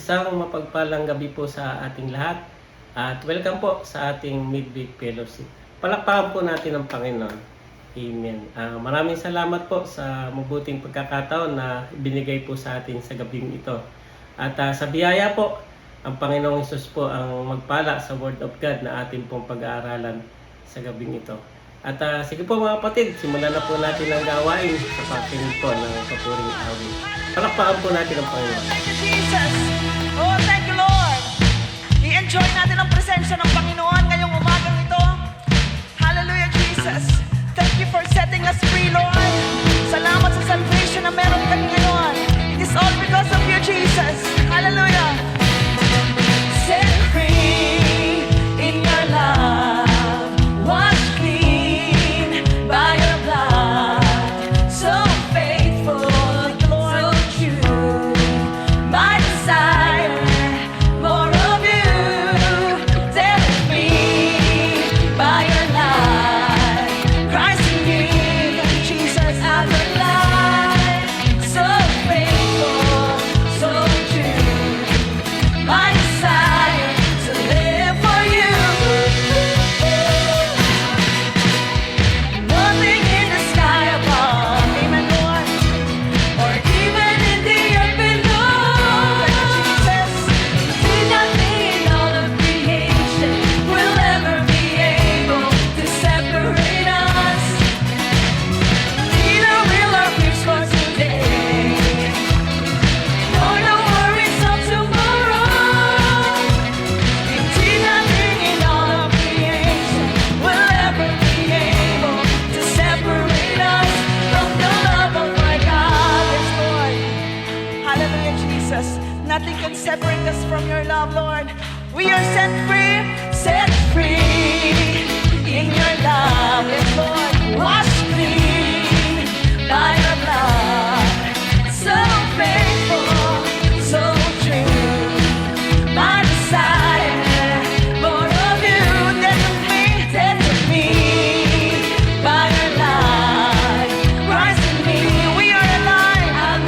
Isang mapagpalang gabi po sa ating lahat at welcome po sa ating Midweek Fellowship. Palakpakan po natin ang Panginoon. Amen. Maraming salamat po sa mabuting pagkakataon na binigay po sa atin sa gabing ito. At sa biyaya po, ang Panginoong Hesus po ang magpala sa Word of God na ating pong pag-aaralan sa gabing ito. At sige po mga kapatid, simulan na po natin ang gawain sa pakinig po ng papuring awit. Palakpakan po natin ang Panginoon. Thank you, Jesus. Oh, thank you, Lord. I-enjoy natin ang presensya ng Panginoon ngayong umagang ito. Hallelujah, Jesus. Thank you for setting us free, Lord. Salamat sa salvation na meron kami ngayon. It is all because of you, Jesus. Hallelujah. Set free in your love. Wash clean by your blood. So faithful, so true. My desire, more of you. Set free by your light. Christ in me, Jesus out of life. So faithful, so true. My desire to live for you. Nothing in the sky above, amen, Lord, or even in the earth below. Jesus, nothing in all of creation will ever be able to separate us. Neither will our fears for today, nor the worries of tomorrow. Indeed, nothing in all of creation will ever be able to separate us from the love of our God. Yes, Lord. Hallelujah, Jesus. Nothing can separate us from your love, Lord. We are set free in your love. Yes, Lord. Wash clean by your blood. So faithful, so true. My desire, more of you. Death of me, by your light. Rise in me, we are alive. I'm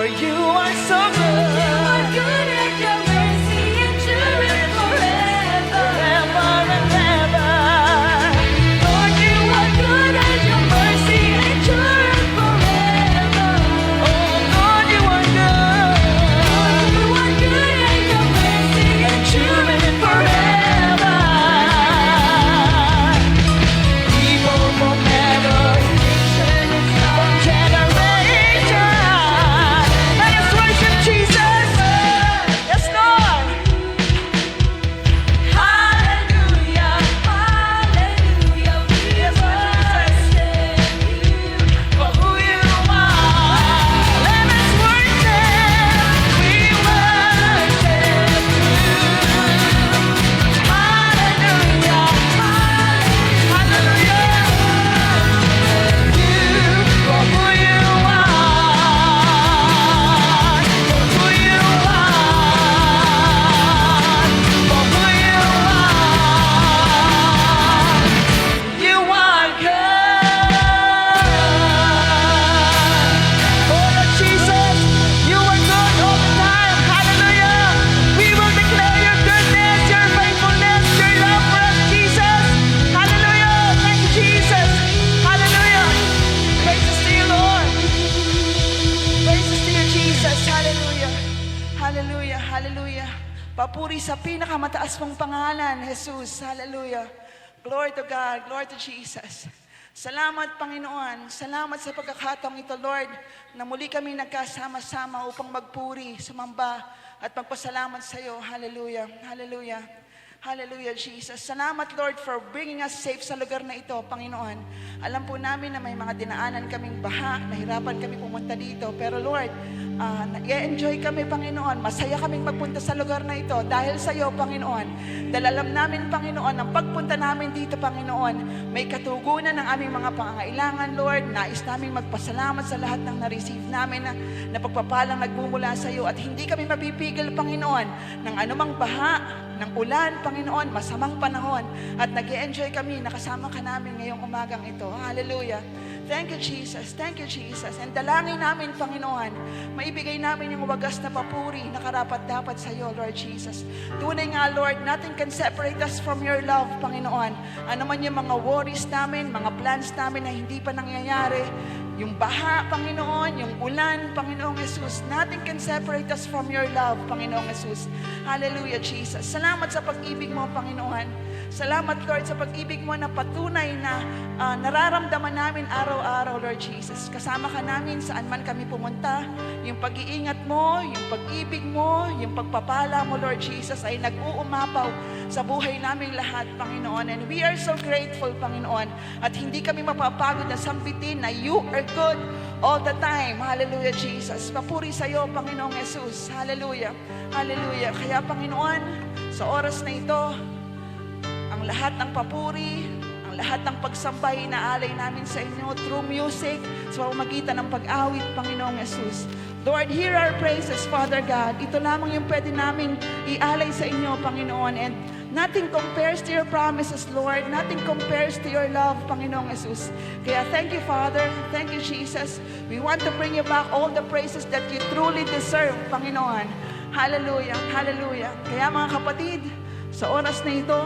for you are so good. You are good and your mercy endureth forever. Forever and ever. Lord, you are good and your mercy endureth forever. Oh Lord, you are good. You are good and your mercy endureth forever. People from generation from generation. Let us worship Jesus. Yes, Lord. Hallelujah, hallelujah, we Yes, worship you. For who you are. Let us worship. We worship you. Hallelujah. Hallelujah. You for who you are. For who you are. For who you are. You are good. Oh Lord Jesus, you are good all the time. Hallelujah. We will declare your goodness, your faithfulness, your love for us, Jesus. Hallelujah. Thank you, Jesus. Hallelujah. Praises to you, Lord. Praises to you, Jesus. Hallelujah. Hallelujah. Hallelujah. Papuri sa pinakamataas mong pangalan, Jesus. Hallelujah. Glory to God. Glory to Jesus. Salamat, Panginoon. Salamat sa pagkakataong ito, Lord, na muli kami nagkasama-sama upang magpuri, sumamba, at magpasalamat sa iyo. Hallelujah. Hallelujah. Hallelujah, Jesus. Salamat, Lord, for bringing us safe sa lugar na ito, Panginoon. Alam po namin na may mga dinaanan kaming baha, nahirapan kami pumunta dito. Pero Lord, nag-enjoy kami, Panginoon. Masaya kaming magpunta sa lugar na ito dahil sa iyo, Panginoon. Dahil alam namin, Panginoon, ang pagpunta namin dito, Panginoon, may katugunan ng aming mga pangangailangan, Lord. Nais namin magpasalamat sa lahat ng na-receive namin na pagpapalang nagmumula sa iyo. At hindi kami mapipigil, Panginoon, ng anumang baha, ng ulan, Panginoon, masamang panahon. At nag-enjoy kami, nakasama ka namin ngayong umagang ito. Hallelujah. Thank you, Jesus. Thank you, Jesus. And dalangin namin, Panginoon, maibigay namin yung wagas na papuri na karapat-dapat sa iyo, Lord Jesus. Tunay nga, Lord, nothing can separate us from your love, Panginoon. Ano man yung mga worries namin, mga plans namin na hindi pa nangyayari, yung baha, Panginoon, yung ulan, Panginoong Jesus, nothing can separate us from your love, Panginoong Jesus. Hallelujah, Jesus. Salamat sa pag-ibig mo, Panginoon. Salamat, Lord, sa pag-ibig mo na patunay na nararamdaman namin araw-araw, Lord Jesus. Kasama ka namin saan man kami pumunta. Yung pag-iingat mo, yung pag-ibig mo, yung pagpapala mo, Lord Jesus, ay nag-uumapaw sa buhay namin lahat, Panginoon. And we are so grateful, Panginoon. At hindi kami mapapagod na sambitin na you are good all the time. Hallelujah, Jesus. Papuri sa iyo, Panginoong Jesus. Hallelujah. Hallelujah. Kaya, Panginoon, sa oras na ito, ang lahat ng papuri, ang lahat ng pagsambay na alay namin sa inyo through music, sa pamamagitan ng pag-awit, Panginoong Jesus. Lord, hear our praises, Father God. Ito lamang yung pwede namin ialay sa inyo, Panginoon. And nothing compares to your promises, Lord. Nothing compares to your love, Panginoong Jesus. Kaya thank you, Father. Thank you, Jesus. We want to bring you back all the praises that you truly deserve, Panginoon. Hallelujah. Hallelujah. Kaya mga kapatid, sa oras na ito,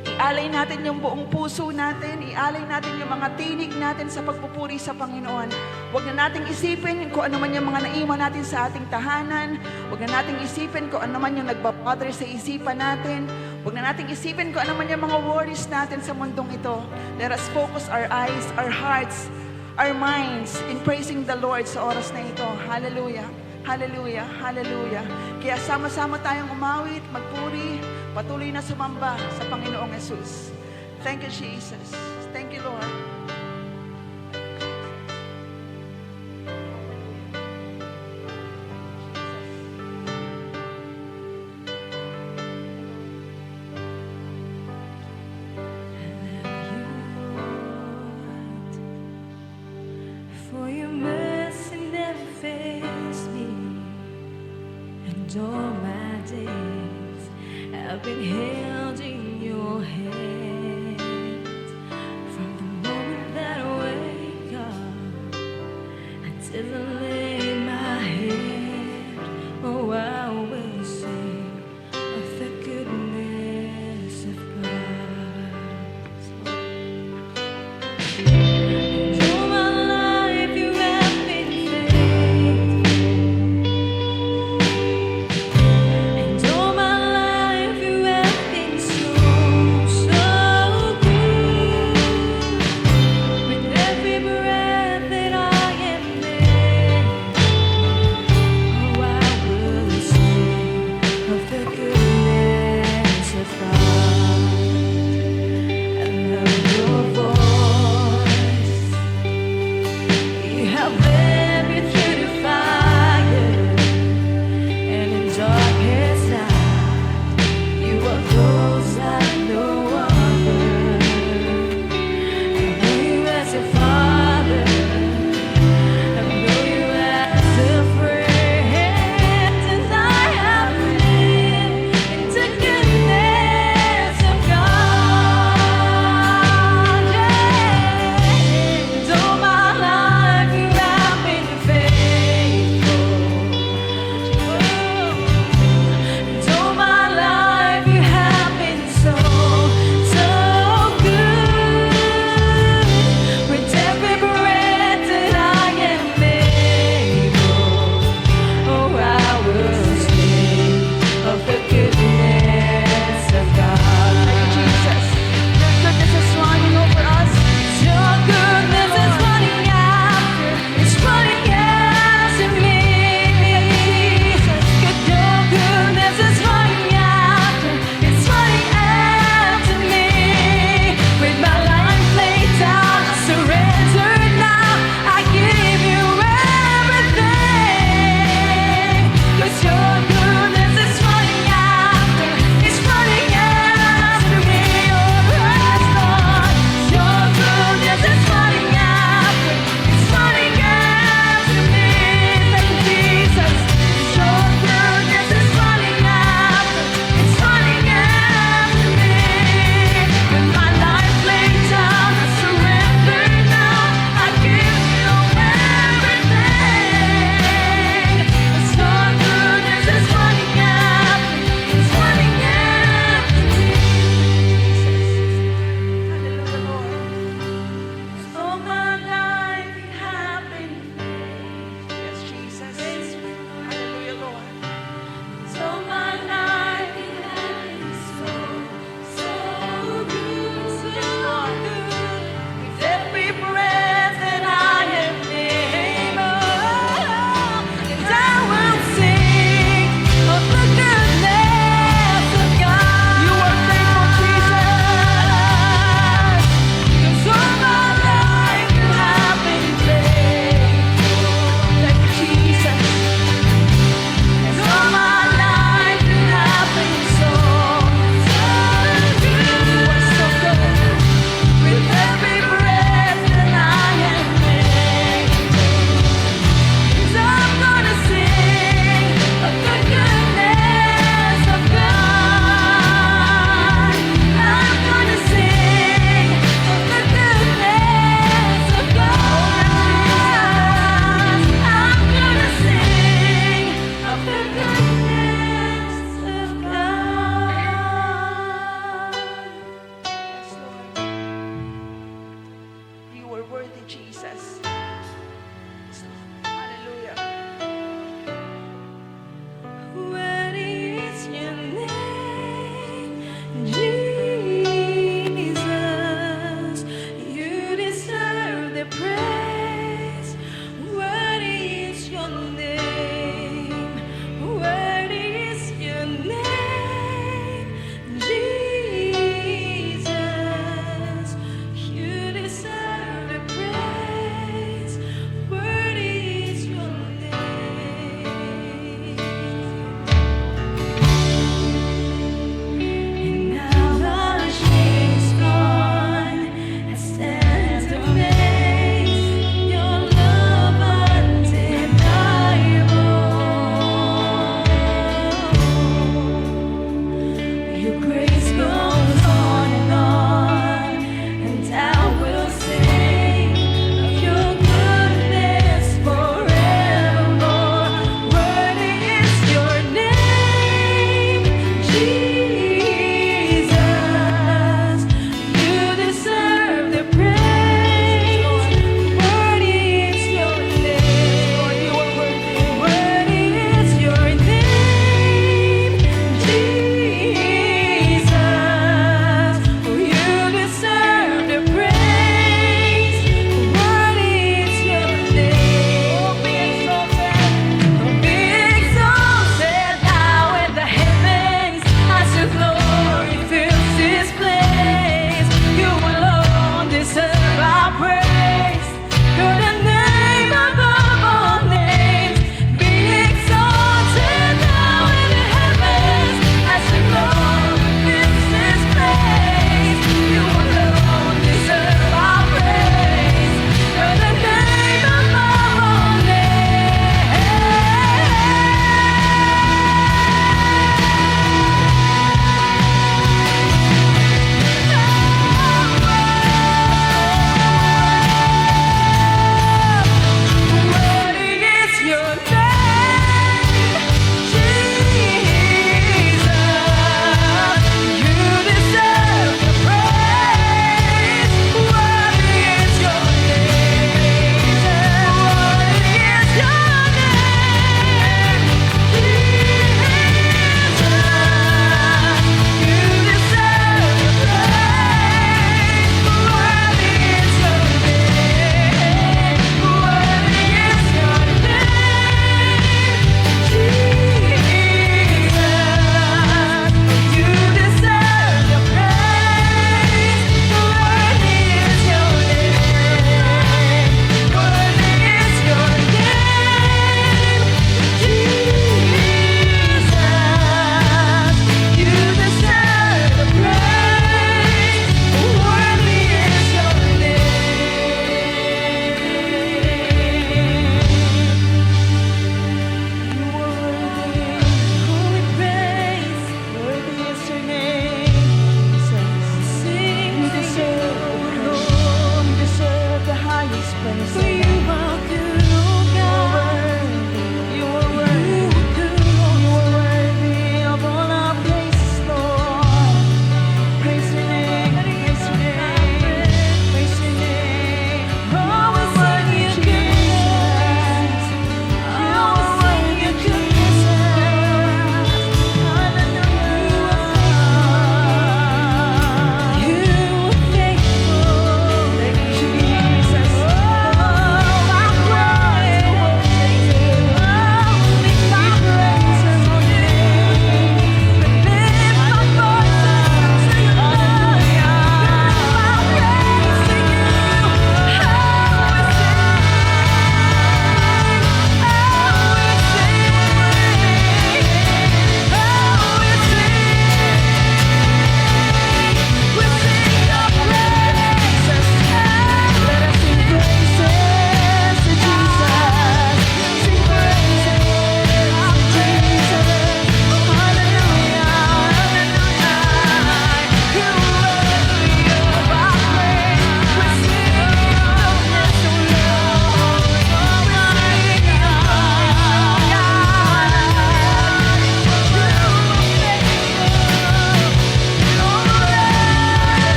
ialay natin yung buong puso natin, ialay natin yung mga tinig natin sa pagpupuri sa Panginoon. Huwag na nating isipin kung ano man yung mga naiwan natin sa ating tahanan. Huwag na nating isipin kung ano man yung nagbabother sa isipan natin. Huwag na nating isipin kung ano man yung mga worries natin sa mundong ito. Let us focus our eyes, our hearts, our minds in praising the Lord sa oras na ito. Hallelujah. Hallelujah, hallelujah. Kaya sama-sama tayong umawit, magpuri, patuloy na sumamba sa Panginoong Jesus. Thank you, Jesus. Thank you, Lord. For your mercy never fails me, and all my days have been held in your hands. From the moment that I wake up until I lay my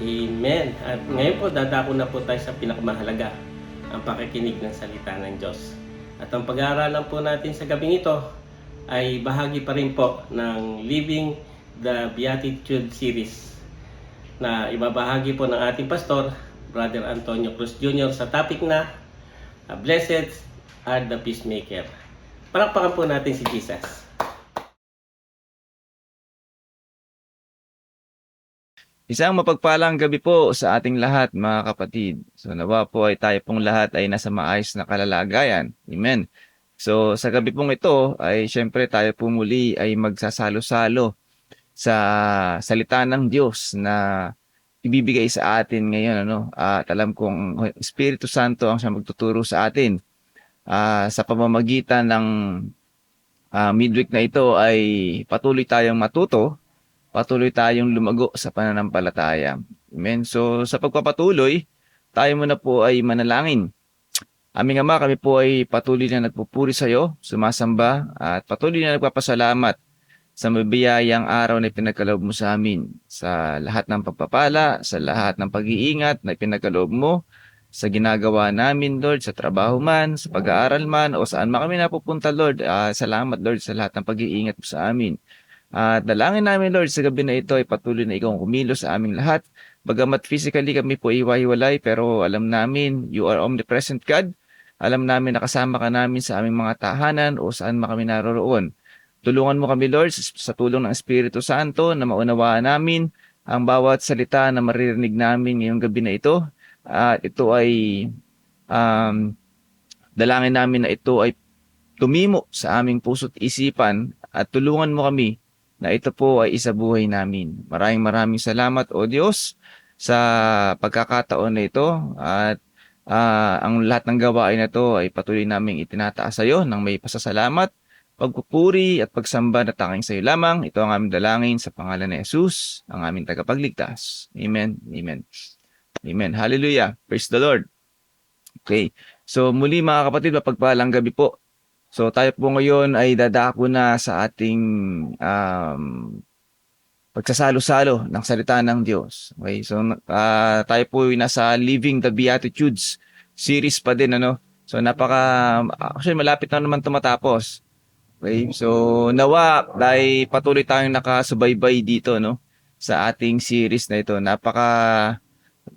Amen. At ngayon po, dadako na po tayo sa pinakamahalaga, ang pakikinig ng salita ng Diyos. At ang pag-aaralan po natin sa gabing ito ay bahagi pa rin po ng Living the Beatitude series na ibabahagi po ng ating pastor, Brother Antonio Cruz Jr. sa topic na Blessed are the Peacemaker. Palakpakan po natin si Jesus. Isang mapagpalang gabi po sa ating lahat, mga kapatid. So nawa po ay tayo pong lahat ay nasa maayos na kalalagayan. Amen. So sa gabi pong ito ay syempre tayo po muli ay magsasalo-salo sa salita ng Diyos na ibibigay sa atin ngayon. At alam kong Espiritu Santo ang siya magtuturo sa atin. Sa pamamagitan ng midweek na ito ay patuloy tayong matuto, patuloy tayong lumago sa pananampalataya. Amen. So sa pagpapatuloy, tayo muna po ay manalangin. Aming Ama, kami po ay patuloy na nagpupuri sa iyo, sumasamba, at patuloy na nagpapasalamat sa mabiyayang araw na pinagkaloob mo sa amin, sa lahat ng pagpapala, sa lahat ng pag-iingat na pinagkaloob mo, sa ginagawa namin, Lord, sa trabaho man, sa pag-aaral man, o saan man kami napupunta, Lord. Salamat, Lord, sa lahat ng pag-iingat mo sa amin. At dalangin namin, Lord, sa gabi na ito ay patuloy na ikaw ang kumilos sa aming lahat. Bagamat physically kami po iwahiwalay, pero alam namin, you are omnipresent God. Alam namin na kasama ka namin sa aming mga tahanan o saan man kami naroroon. Tulungan mo kami, Lord, sa tulong ng Espiritu Santo na maunawaan namin ang bawat salita na maririnig namin ngayong gabi na ito. At ito ay dalangin namin na ito ay tumimo sa aming puso't isipan at tulungan mo kami na ito po ay isabuhay namin. Maraming salamat, O Diyos, sa pagkakataon na ito at ang lahat ng gawain na ito ay patuloy naming itinataas sa iyo ng may pasasalamat, pagpupuri at pagsamba na tanging sa iyo lamang. Ito ang aming dalangin sa pangalan ni Jesus, ang aming tagapagligtas. Amen. Amen. Amen. Hallelujah. Praise the Lord. Okay. So muli mga kapatid, mapagpalang gabi po. So tayo po ngayon ay dadako na sa ating pagsasalo-salo ng salita ng Diyos. Okay, so tayo po ay nasa Living the Beatitudes series pa din, So actually malapit na naman ito matapos. Okay, so nawa ay patuloy tayong nakasubaybay dito, sa ating series na ito. Napaka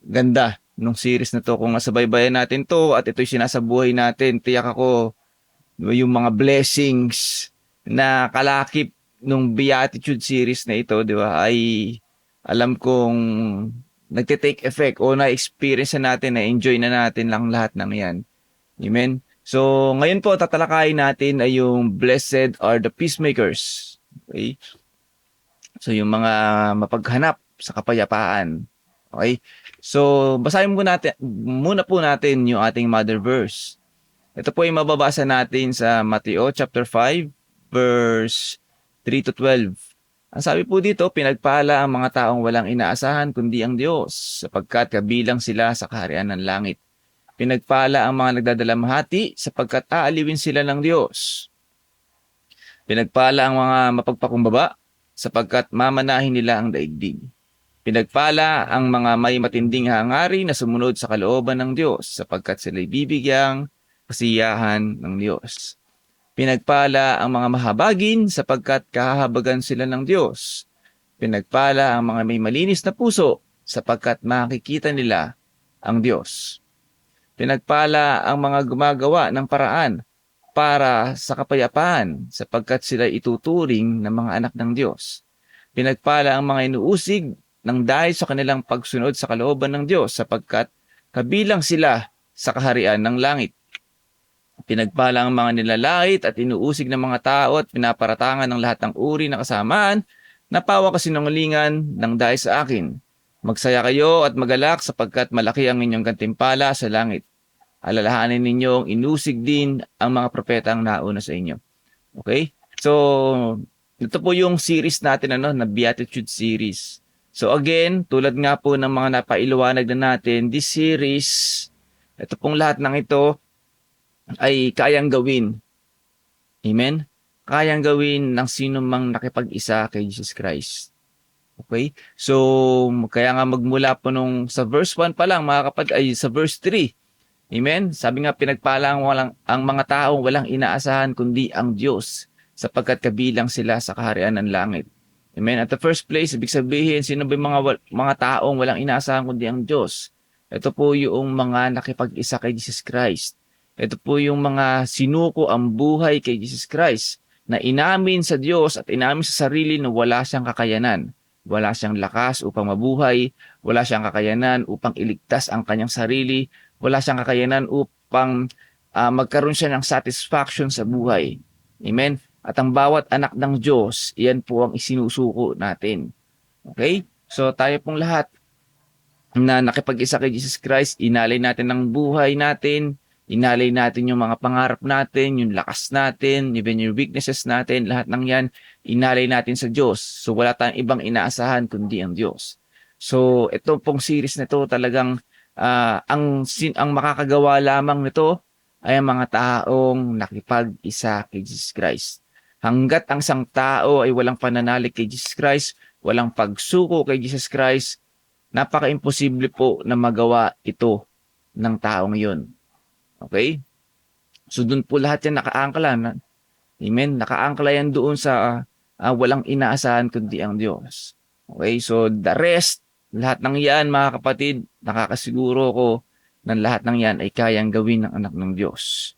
ganda nung series na to. Kung nasabaybayan natin to at ito'y sinasabuhay natin, tiyak ako yung mga blessings na kalakip nung Beatitude series na ito, di ba, ay alam kong nagte-take effect o na-experience na natin, na-enjoy na natin lang lahat ng yan. Amen? So, ngayon po, tatalakayin natin ay yung Blessed are the Peacemakers. Okay? So, yung mga mapaghanap sa kapayapaan. Okay? So, basahin muna po natin yung ating mother verse. Ito po ay mababasa natin sa Mateo chapter 5 verse 3 to 12. Ang sabi po dito, pinagpala ang mga taong walang inaasahan kundi ang Diyos, sapagkat kabilang sila sa kaharian ng langit. Pinagpala ang mga nagdadalamhati, sapagkat aaliwin sila ng Diyos. Pinagpala ang mga mapagpakumbaba, sapagkat mamanahin nila ang daigdig. Pinagpala ang mga may matinding hangarin na sumunod sa kalooban ng Diyos, sapagkat sila'y bibigyang kasiyahan ng Diyos. Pinagpala ang mga mahabagin sapagkat kahahabagan sila ng Diyos. Pinagpala ang mga may malinis na puso sapagkat makikita nila ang Diyos. Pinagpala ang mga gumagawa ng paraan para sa kapayapaan sapagkat sila ituturing ng mga anak ng Diyos. Pinagpala ang mga inuusig ng dahil sa kanilang pagsunod sa kalooban ng Diyos sapagkat kabilang sila sa kaharian ng langit. Pinagpala ang mga nilalait at inuusig ng mga tao at pinaparatangan ng lahat ng uri na kasamaan na pawa kasinungalingan ng dahil sa akin. Magsaya kayo at magalak sapagkat malaki ang inyong gantimpala sa langit. Alalahanin ninyong inusig din ang mga propetang nauna sa inyo. Okay? So, ito po yung series natin na Beatitude series. So again, tulad nga po ng mga napailuwanag na natin, this series, ito pong lahat ng ito ay kayang gawin. Amen? Kayang gawin ng sino mang nakipag-isa kay Jesus Christ. Okay? So, kaya nga magmula po nung sa verse 1 pa lang, mga kapatid, ay sa verse 3. Amen? Sabi nga, pinagpala ang mga taong walang inaasahan kundi ang Diyos, sapagkat kabilang sila sa kaharian ng langit. Amen? At the first place, ibig sabihin, sino ba yung mga taong walang inaasahan kundi ang Diyos? Ito po yung mga nakipag-isa kay Jesus Christ. Ito po yung mga sinuko ang buhay kay Jesus Christ, na inamin sa Diyos at inamin sa sarili na wala siyang kakayanan. Wala siyang lakas upang mabuhay, wala siyang kakayanan upang iligtas ang kanyang sarili, wala siyang kakayanan upang magkaroon siya ng satisfaction sa buhay. Amen? At ang bawat anak ng Diyos, iyan po ang isinusuko natin. Okay? So tayo pong lahat na nakipag-isa kay Jesus Christ, inalay natin ang buhay natin, inalay natin yung mga pangarap natin, yung lakas natin, even yung weaknesses natin, lahat ng yan, inalay natin sa Diyos. So wala tayong ibang inaasahan kundi ang Diyos. So ito pong series na ito talagang ang makakagawa lamang nito ay ang mga taong nakipag-isa kay Jesus Christ. Hanggat ang isang tao ay walang pananalig kay Jesus Christ, walang pagsuko kay Jesus Christ, napaka-imposible po na magawa ito ng taong yun. Okay? So doon po lahat yan nakaangkla. Amen? Nakaangkla yan doon sa walang inaasahan kundi ang Diyos. Okay? So the rest, lahat ng yan mga kapatid, nakakasiguro ko na lahat ng yan ay kayang gawin ng anak ng Diyos.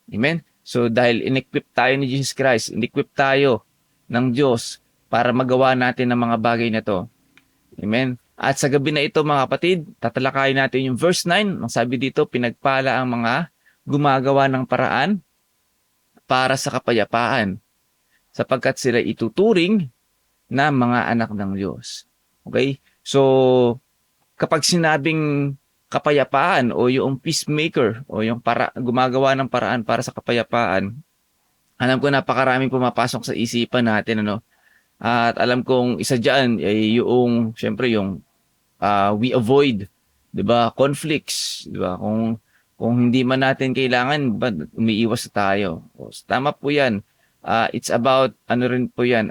Amen? So dahil in-equip tayo ni Jesus Christ, in-equip tayo ng Diyos para magawa natin ang mga bagay na to. Amen? At sa gabi na ito mga kapatid, tatalakayin natin yung verse 9. Ang sabi dito, pinagpala ang mga gumagawa ng paraan para sa kapayapaan, sapagkat sila ituturing na mga anak ng Diyos. Okay? So, kapag sinabing kapayapaan o yung peacemaker o yung gumagawa ng paraan para sa kapayapaan, alam ko napakaraming pumapasok sa isipan natin, ano? At alam kong isa dyan ay yung, syempre yung we avoid, 'di ba, conflicts, 'di ba? Kung hindi man natin kailangan, ba umiiwas tayo. O, tama po 'yan. It's about ano rin po 'yan,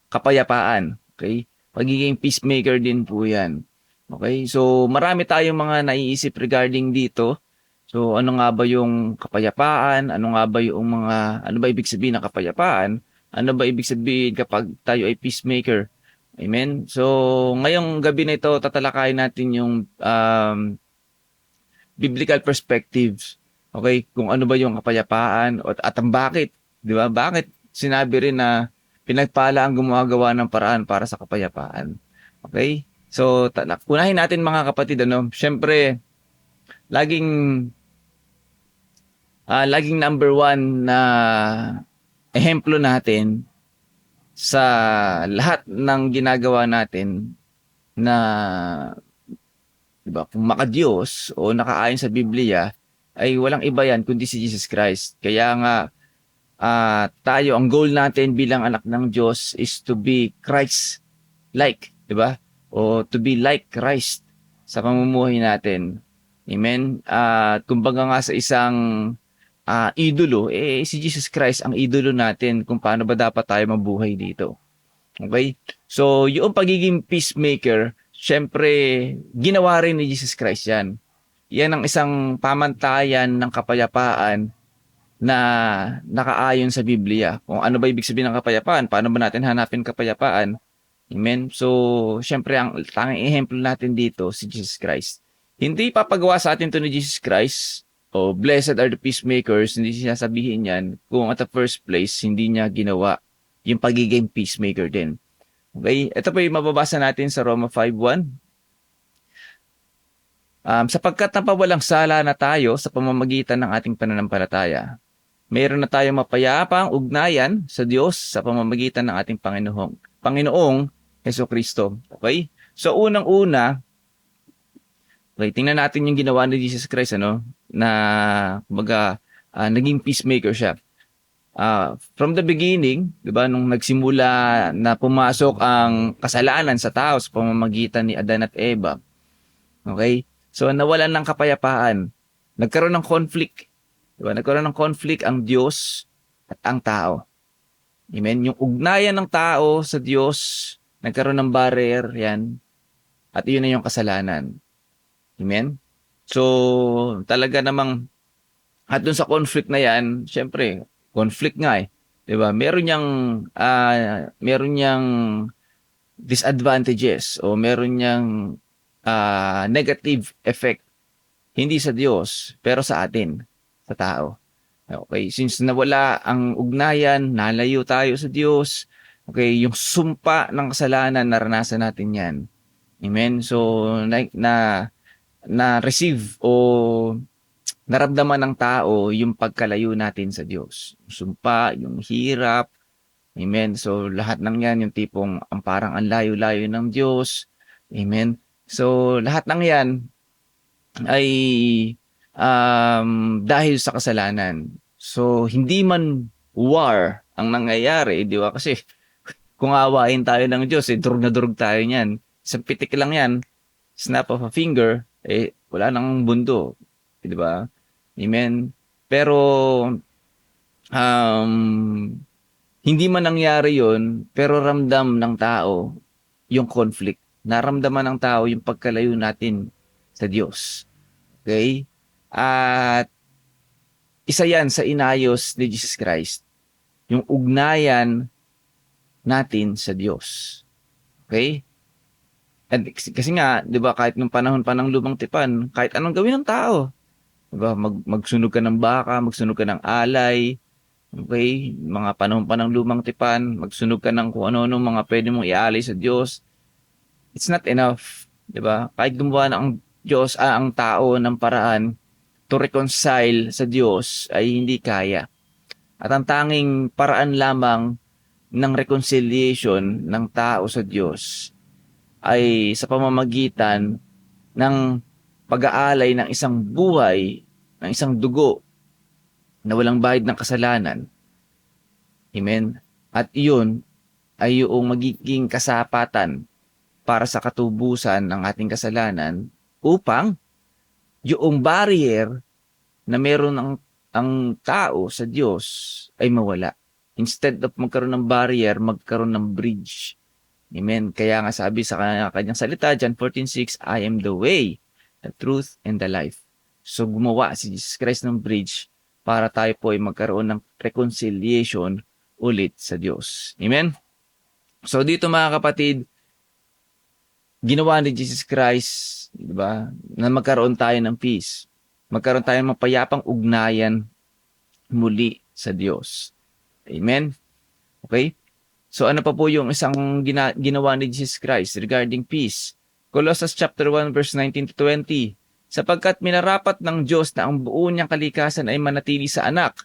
kapayapaan, okay? Pagiging peacemaker din po 'yan. Okay? So, marami tayong mga naiisip regarding dito. So, ano nga ba yung kapayapaan? Ano ba ibig sabihin ng kapayapaan? Ano ba ibig sabihin kapag tayo ay peacemaker? Amen? So, ngayong gabi na ito, tatalakayin natin yung biblical perspectives. Okay? Kung ano ba yung kapayapaan at ang bakit. Di ba? Bakit sinabi rin na pinagpala ang gumagawa ng paraan para sa kapayapaan? Okay? So, unahin natin mga kapatid, syempre, laging number one na ehemplo natin sa lahat ng ginagawa natin na, diba, kung maka-Diyos o nakaayon sa Biblia, ay walang iba yan kundi si Jesus Christ. Kaya nga, tayo, ang goal natin bilang anak ng Diyos is to be Christ-like, diba? O to be like Christ sa pamumuhay natin. Amen? Kumbaga nga sa isang idolo, si Jesus Christ ang idolo natin kung paano ba dapat tayo mabuhay dito. Okay? So, yung pagiging peacemaker, syempre, ginawa rin ni Jesus Christ yan. Yan ang isang pamantayan ng kapayapaan na nakaayon sa Biblia. Kung ano ba ibig sabihin ng kapayapaan, paano ba natin hanapin kapayapaan? Amen? So, syempre, ang tanging ehemplo natin dito, si Jesus Christ. Hindi papagawa sa atin to ni Jesus Christ, blessed are the peacemakers, hindi siya sabihin yan kung at the first place, hindi niya ginawa yung pagiging peacemaker din. Okay? Ito po yung mababasa natin sa Roma 5:1. Sapagkat napawalang sala na tayo sa pamamagitan ng ating pananampalataya, mayroon na tayong mapayapang ugnayan sa Diyos sa pamamagitan ng ating Panginoong Hesukristo. Okay? So, unang-una, okay, tingnan natin yung ginawa ni Jesus Christ, na kumbaga naging peacemaker siya. From the beginning, 'di ba, nung nagsimula na pumasok ang kasalanan sa tao sa pamamagitan ni Adan at Eva. Okay? So nawalan ng kapayapaan. Nagkaroon ng conflict. 'Di ba? Nagkaroon ng conflict ang Diyos at ang tao. Amen? Yung ugnayan ng tao sa Diyos, nagkaroon ng barrier, yan. At yun na yung kasalanan. Amen? So, talaga namang, at dun sa conflict na yan, syempre, conflict nga eh. 'Di ba? Meron niyang disadvantages o meron niyang negative effect. Hindi sa Diyos, pero sa atin, sa tao. Okay, since nawala ang ugnayan, nalayo tayo sa Diyos, okay, yung sumpa ng kasalanan, naranasan natin yan. Amen? So, na-receive o naramdaman ng tao yung pagkalayo natin sa Diyos. Yung sumpa, yung hirap, amen? So, lahat ng yan, yung tipong parang ang layo-layo ng Diyos, amen? So, lahat ng yan ay dahil sa kasalanan. So, hindi man war ang nangyayari, di ba? Kasi kung awain tayo ng Diyos, durug na durug tayo niyan. Isang pitik lang yan, snap of a finger, wala nang mundo. Di ba? Amen? Pero, hindi man nangyari yon, pero ramdam ng tao yung conflict. Naramdaman ng tao yung pagkalayo natin sa Diyos. Okay? At isa yan sa inayos ni Jesus Christ. Yung ugnayan natin sa Diyos. Okay? At kasi nga, 'di ba, kahit nung panahon pa ng lumang tipan, kahit anong gawin ng tao, 'di ba, magsunog ka ng baka, magsunog ka ng alay, okay? Mga panahon pa ng lumang tipan, magsunog ka ng kung ano-ano mga pwede mong ialay sa Diyos. It's not enough, 'di ba? Kahit gumawa ng Diyos, ang tao ng paraan to reconcile sa Diyos ay hindi kaya. At ang tanging paraan lamang ng reconciliation ng tao sa Diyos ay sa pamamagitan ng pag-aalay ng isang buhay, ng isang dugo na walang bahid ng kasalanan. Amen? At iyon ay yung magiging kasapatan para sa katubusan ng ating kasalanan upang yung barrier na meron ang tao sa Diyos ay mawala. Instead of magkaroon ng barrier, magkaroon ng bridge. Amen. Kaya nga sabi sa kanyang salita, John 14:6, I am the way, the truth, and the life. So gumawa si Jesus Christ ng bridge para tayo po ay magkaroon ng reconciliation ulit sa Diyos. Amen? So dito mga kapatid, ginawa ni Jesus Christ, di ba, na magkaroon tayo ng peace. Magkaroon tayo ng mapayapang ugnayan muli sa Diyos. Amen? Okay? So ano pa po yung isang ginawa ni Jesus Christ regarding peace? Colossians chapter 1 verse 19 to 20. Sapagkat minarapat ng Diyos na ang buo niyang kalikasan ay manatili sa anak.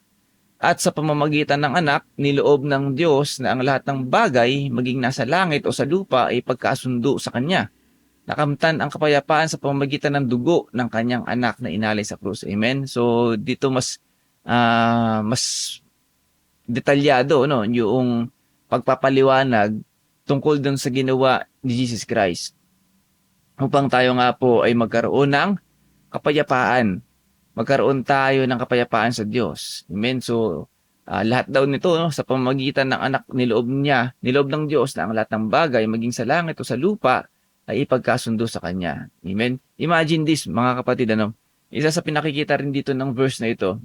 At sa pamamagitan ng anak, niloob ng Diyos na ang lahat ng bagay, maging nasa langit o sa lupa, ay pagkasundo sa Kanya. Nakamtan ang kapayapaan sa pamamagitan ng dugo ng Kanyang anak na inalay sa krus. Amen? So dito mas detalyado, no, yung pagpapaliwanag tungkol dun sa ginawa ni Jesus Christ. Upang tayo nga po ay magkaroon ng kapayapaan. Magkaroon tayo ng kapayapaan sa Diyos. Amen? So, lahat daw nito, no, sa pamamagitan ng anak, niloob ng Diyos na ang lahat ng bagay, maging sa langit o sa lupa, ay ipagkasundo sa Kanya. Amen? Imagine this, mga kapatid, isa sa pinakikita rin dito ng verse na ito,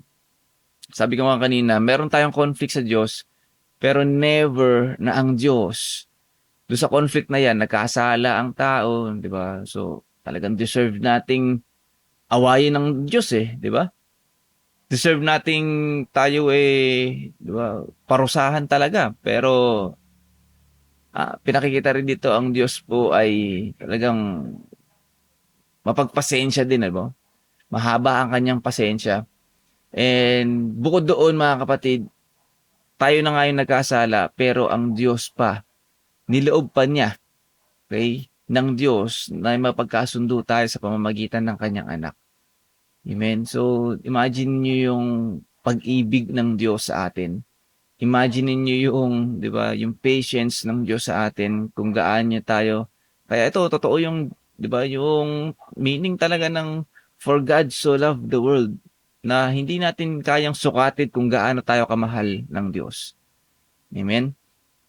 sabi ko nga kanina, meron tayong conflict sa Diyos, pero never na ang Diyos. Doon sa conflict na yan, nagkasala ang tao, di ba? So, talagang deserve nating awayin ng Diyos di ba? Deserve nating tayo di ba, parusahan talaga. Pero, pinakikita rin dito, ang Diyos po ay talagang mapagpasensya din, di ba? Mahaba ang kanyang pasensya. And bukod doon mga kapatid, tayo na nga yung nagkasala, pero ang Diyos pa, niloob pa niya, okay, ng Diyos na mapagkasundo tayo sa pamamagitan ng kanyang anak. Amen? So, imagine niyo yung pag-ibig ng Diyos sa atin. Imagine niyo yung, di ba, yung patience ng Diyos sa atin, kung gaano niya tayo. Kaya ito, totoo yung, di ba, yung meaning talaga ng for God so loved the world, na hindi natin kayang sukatin kung gaano tayo kamahal ng Diyos. Amen?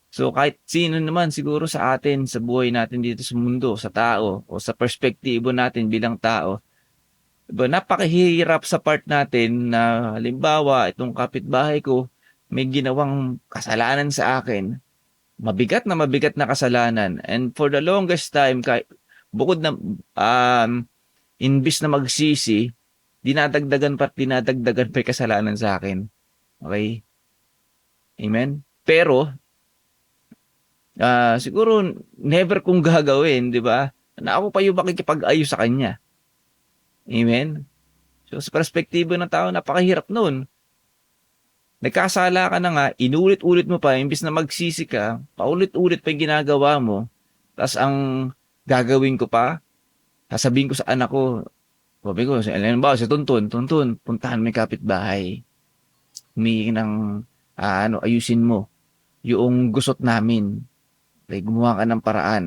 So kahit sino naman siguro sa atin, sa buhay natin dito sa mundo, sa tao, o sa perspektibo natin bilang tao, diba, napakahirap sa part natin na halimbawa, itong kapitbahay ko, may ginawang kasalanan sa akin, mabigat na kasalanan. And for the longest time, kahit bukod na, imbis na magsisi, dinadagdagan pa yung kasalanan sa akin. Okay? Amen? Pero, siguro, never kong gagawin, di ba? Na ako pa yung makikipag-ayos sa kanya. Amen? So, sa perspektibo ng tao, napakahirap nun. Nagkasala ka na nga, inulit-ulit mo pa, imbis na magsisi ka, paulit-ulit pa yung ginagawa mo, tapos ang gagawin ko pa, sasabihin ko sa anak ko, sabi ko, si Tuntun, puntahan mo yung kapitbahay. Humingi ng, ayusin mo yung gusot namin. Like, gumawa ka ng paraan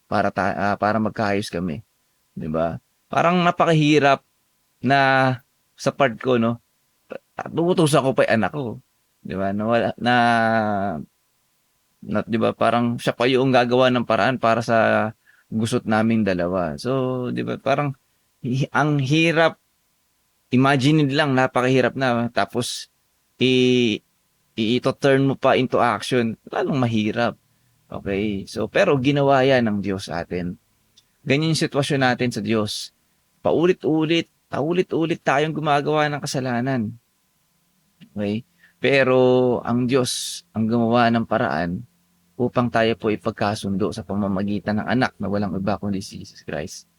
para magkaayos kami. 'Di ba? Parang napakahirap na sa part ko, no? Tutusan ko pa yung anak ko. 'Di ba? Na 'di ba, parang siya pa yung gagawa ng paraan para sa gusot naming dalawa. So, 'di ba, parang ang hirap, imagine lang, napakahirap na, tapos i-turn mo pa into action, lalong mahirap. Okay? So, pero ginawa yan ng Diyos sa atin. Ganyan yung sitwasyon natin sa Diyos. Paulit-ulit tayong gumagawa ng kasalanan. Okay? Pero ang Diyos ang gumawa ng paraan upang tayo po ipagkasundo sa pamamagitan ng anak na walang iba kundi si Jesus Christ.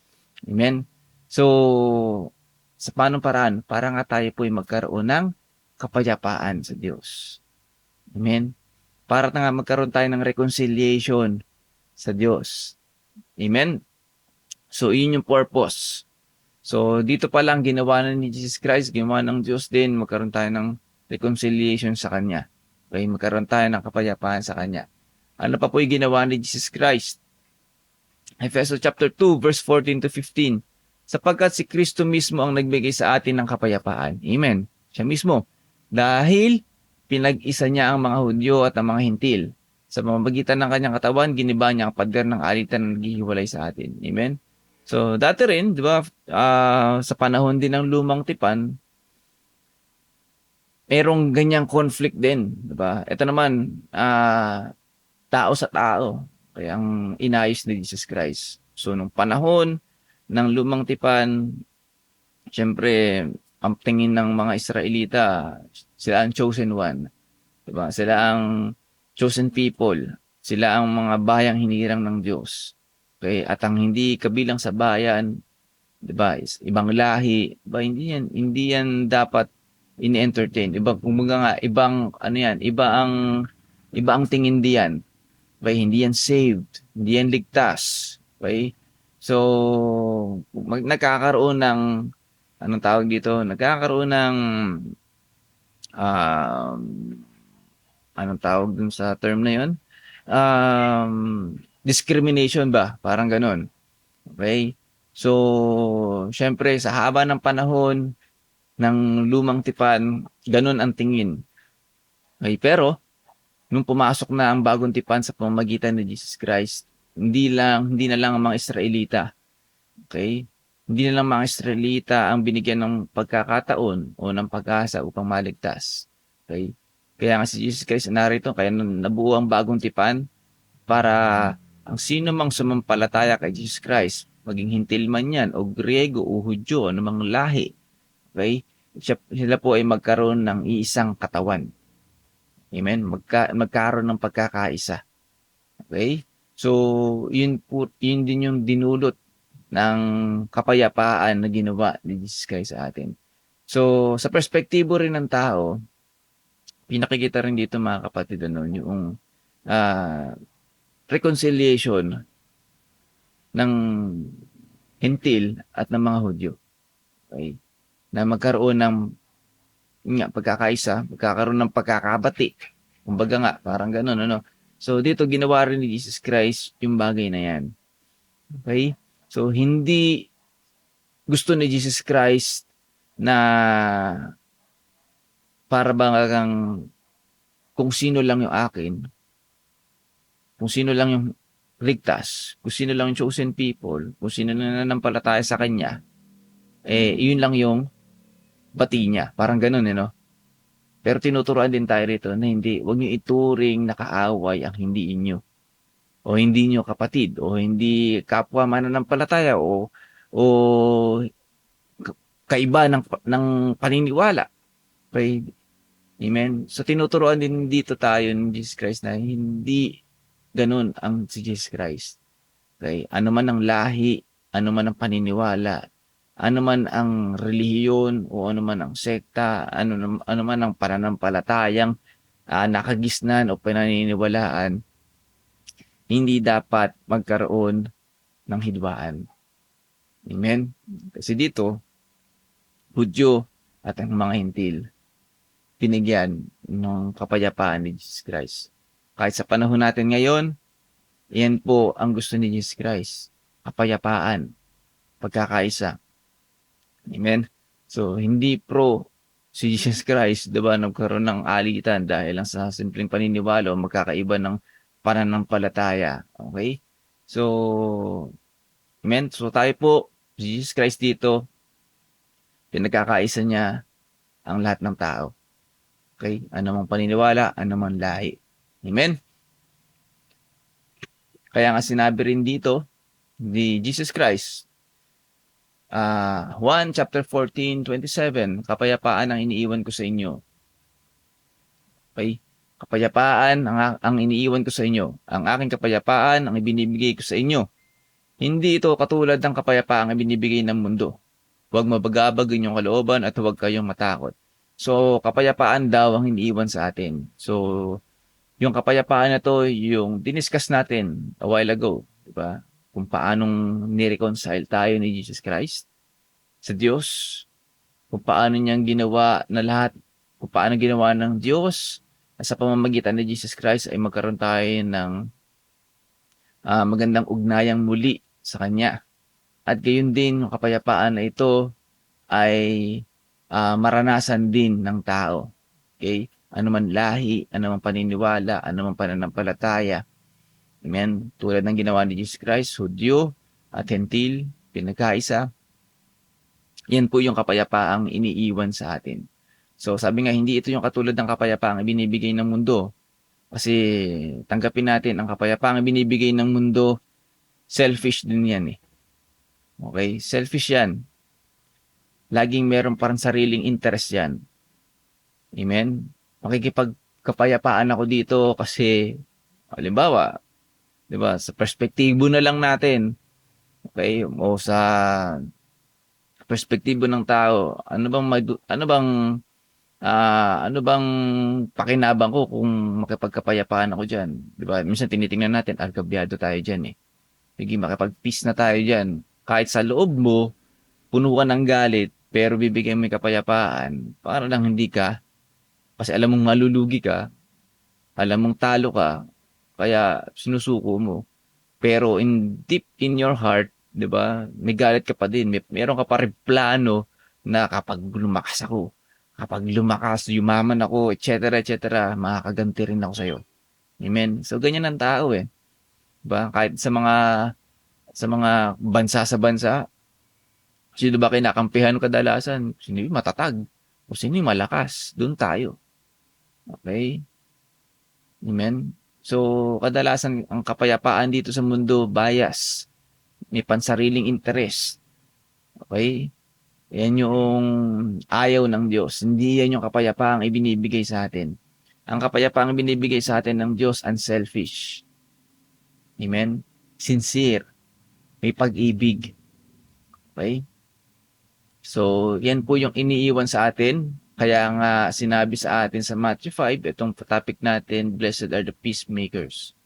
Amen? So, sa paanong paraan? Para nga tayo po ay magkaroon ng kapayapaan sa Diyos. Amen? Para nga magkaroon tayo ng reconciliation sa Diyos. Amen? So, yun yung purpose. So, dito pa lang ginawa na ni Jesus Christ, ginawa ng Diyos din, magkaroon tayo ng reconciliation sa Kanya. Okay? Magkaroon tayo ng kapayapaan sa Kanya. Ano pa po yung ginawa ni Jesus Christ? Ephesians chapter 2, verse 14 to 15. Sapagkat si Kristo mismo ang nagbigay sa atin ng kapayapaan. Amen. Siya mismo. Dahil pinag-isa niya ang mga Hudyo at ang mga Hintil. Sa pamamagitan ng kanyang katawan, giniba niya ang pader ng alitan na naghihiwalay sa atin. Amen? So, dati rin, di ba, sa panahon din ng lumang tipan, merong ganyang conflict din. Di ba? Ito naman, tao sa tao. Kaya ang inayos ni Jesus Christ. So, nung panahon ng lumang tipan, syempre, ang tingin ng mga Israelita, sila ang chosen one. Diba? Sila ang chosen people. Sila ang mga bayang hinirang ng Diyos. Okay? At ang hindi kabilang sa bayan, diba, ibang lahi, diba, hindi yan dapat ini-entertain. Kumbaga nga, iba ang tingin diyan. Okay? Hindi yan saved. Hindi yan ligtas. Okay? So, nagkakaroon ng, anong tawag dito? Nagkakaroon ng, anong tawag dun sa term na yun? Discrimination ba? Parang ganun. Okay? So, syempre, sa haba ng panahon ng lumang tipan, ganun ang tingin. Okay? Pero, nung pumasok na ang bagong tipan sa pamamagitan ni Jesus Christ, hindi na lang ang mga Israelita. Okay? Hindi na lang mga Israelita ang binigyan ng pagkakataon o ng pag-asa upang maligtas. Okay? Kaya nga si Jesus Christ narito, kaya nabuo ang bagong tipan para ang sino mang sumampalataya kay Jesus Christ, maging hintil man yan, o Griego, o Hudyo, anumang lahi, okay? Sila po ay magkaroon ng iisang katawan. Amen? Magkaroon ng pagkakaisa. Okay? So, yun din yung dinulot ng kapayapaan na ginawa ni Jesus Christ sa atin. So, sa perspektibo rin ng tao, pinakikita rin dito mga kapatid, yung reconciliation ng Hintil at ng mga Hudyo. Okay? Na magkaroon ng pagkakaisa, magkakaroon ng pagkakabati. Kumbaga nga, parang gano'n, ano? So, dito ginawa rin ni Jesus Christ yung bagay na yan. Okay? So, hindi gusto ni Jesus Christ na para bang kung sino lang yung akin, kung sino lang yung ligtas, kung sino lang yung chosen people, kung sino na nananampalataya sa Kanya, yun lang yung bati niya. Parang ganun, no? Pero tinuturuan din tayo rito na hindi, huwag niyo ituring na kaaway ang hindi inyo. O hindi niyo kapatid, o hindi kapwa mananampalataya, o kaiba ng paniniwala. Okay? Amen? So, tinuturuan din dito tayo ng Jesus Christ na hindi ganun ang si Jesus Christ. Okay? Ano man ang lahi, ano man ang paniniwala, ano man ang relihiyon, o ano man ang sekta, ano man ang pananampalatayang nakagisnan o pananiniwalaan, hindi dapat magkaroon ng hidwaan. Amen? Kasi dito, Hudyo at ang mga Hintil, binigyan ng kapayapaan ni Jesus Christ. Kahit sa panahon natin ngayon, yan po ang gusto ni Jesus Christ. Kapayapaan, pagkakaisa. Amen? So, hindi pro si Jesus Christ, diba, nagkaroon ng alitan dahil lang sa simpleng paniniwala o magkakaiba ng pananampalataya. Okay? So, amen? So, tayo po, si Jesus Christ dito, pinagkakaisa niya ang lahat ng tao. Okay? Ano mang paniniwala, ano mang lahi. Amen? Kaya nga sinabi rin dito ni Jesus Christ, 1 chapter 14:27, kapayapaan ang iniiwan ko sa inyo. Okay? Kapayapaan ang iniiwan ko sa inyo. Ang aking kapayapaan ang ibinibigay ko sa inyo. Hindi ito katulad ng kapayapaan ang ibinibigay ng mundo. Huwag mabagabag inyong kalooban at huwag kayong matakot. So, kapayapaan daw ang iniiwan sa atin. So, yung kapayapaan na to, yung diniscuss natin a while ago, di ba? Kung paanong nireconcile tayo ni Jesus Christ sa Diyos, kung paano niyang ginawa na lahat, kung paano ginawa ng Diyos na sa pamamagitan ni Jesus Christ ay magkaroon tayo ng magandang ugnayang muli sa Kanya. At gayon din, yung kapayapaan na ito ay maranasan din ng tao. Okay? Ano man lahi, ano man paniniwala, ano man pananampalataya. Amen? Tulad ng ginawa ni Jesus Christ, Hudyo at Hentil, pinagkaisa. Yan po yung kapayapaang iniiwan sa atin. So sabi nga, hindi ito yung katulad ng kapayapaang binibigay ng mundo. Kasi tanggapin natin, ang kapayapaang binibigay ng mundo, selfish din yan eh. Okay? Selfish yan. Laging meron parang sariling interest yan. Amen? Makikipagkapayapaan ako dito kasi, halimbawa, di ba, sa perspektibo na lang natin, okay, o sa perspektibo ng tao, ano bang pakinabang ko kung makipagkapayapaan ako diyan, di ba? Minsan tinitingnan natin, argabyado tayo diyan eh. Sige, makipag-peace na tayo diyan. Kahit sa loob mo, puno ka ng galit, pero bibigyan mo yung kapayapaan, para lang hindi ka, kasi alam mong malulugi ka, alam mong talo ka, kaya sinusuko mo. Pero deep in your heart, 'di ba? May galit ka pa din. Meron ka pa rin plano na kapag lumakas ako, kapag lumakas, yumaman ako, etc., etc., makakaganti rin ako sa iyo. Amen. So ganyan ang tao eh. 'Di ba? Kahit sa mga bansa sa bansa, sino ba kinakampihan kadalasan? Sino yung matatag? O sino yung malakas? Doon tayo. Okay? Amen. So, kadalasan ang kapayapaan dito sa mundo, bias. May pansariling interest. Okay? Yan yung ayaw ng Diyos. Hindi yan yung kapayapaang ibinibigay sa atin. Ang kapayapaang ibinibigay sa atin ng Diyos, unselfish. Amen? Sincere. May pag-ibig. Okay? So, yan po yung iniiwan sa atin. Kaya nga sinabi sa atin sa Matthew 5, itong topic natin, blessed are the peacemakers.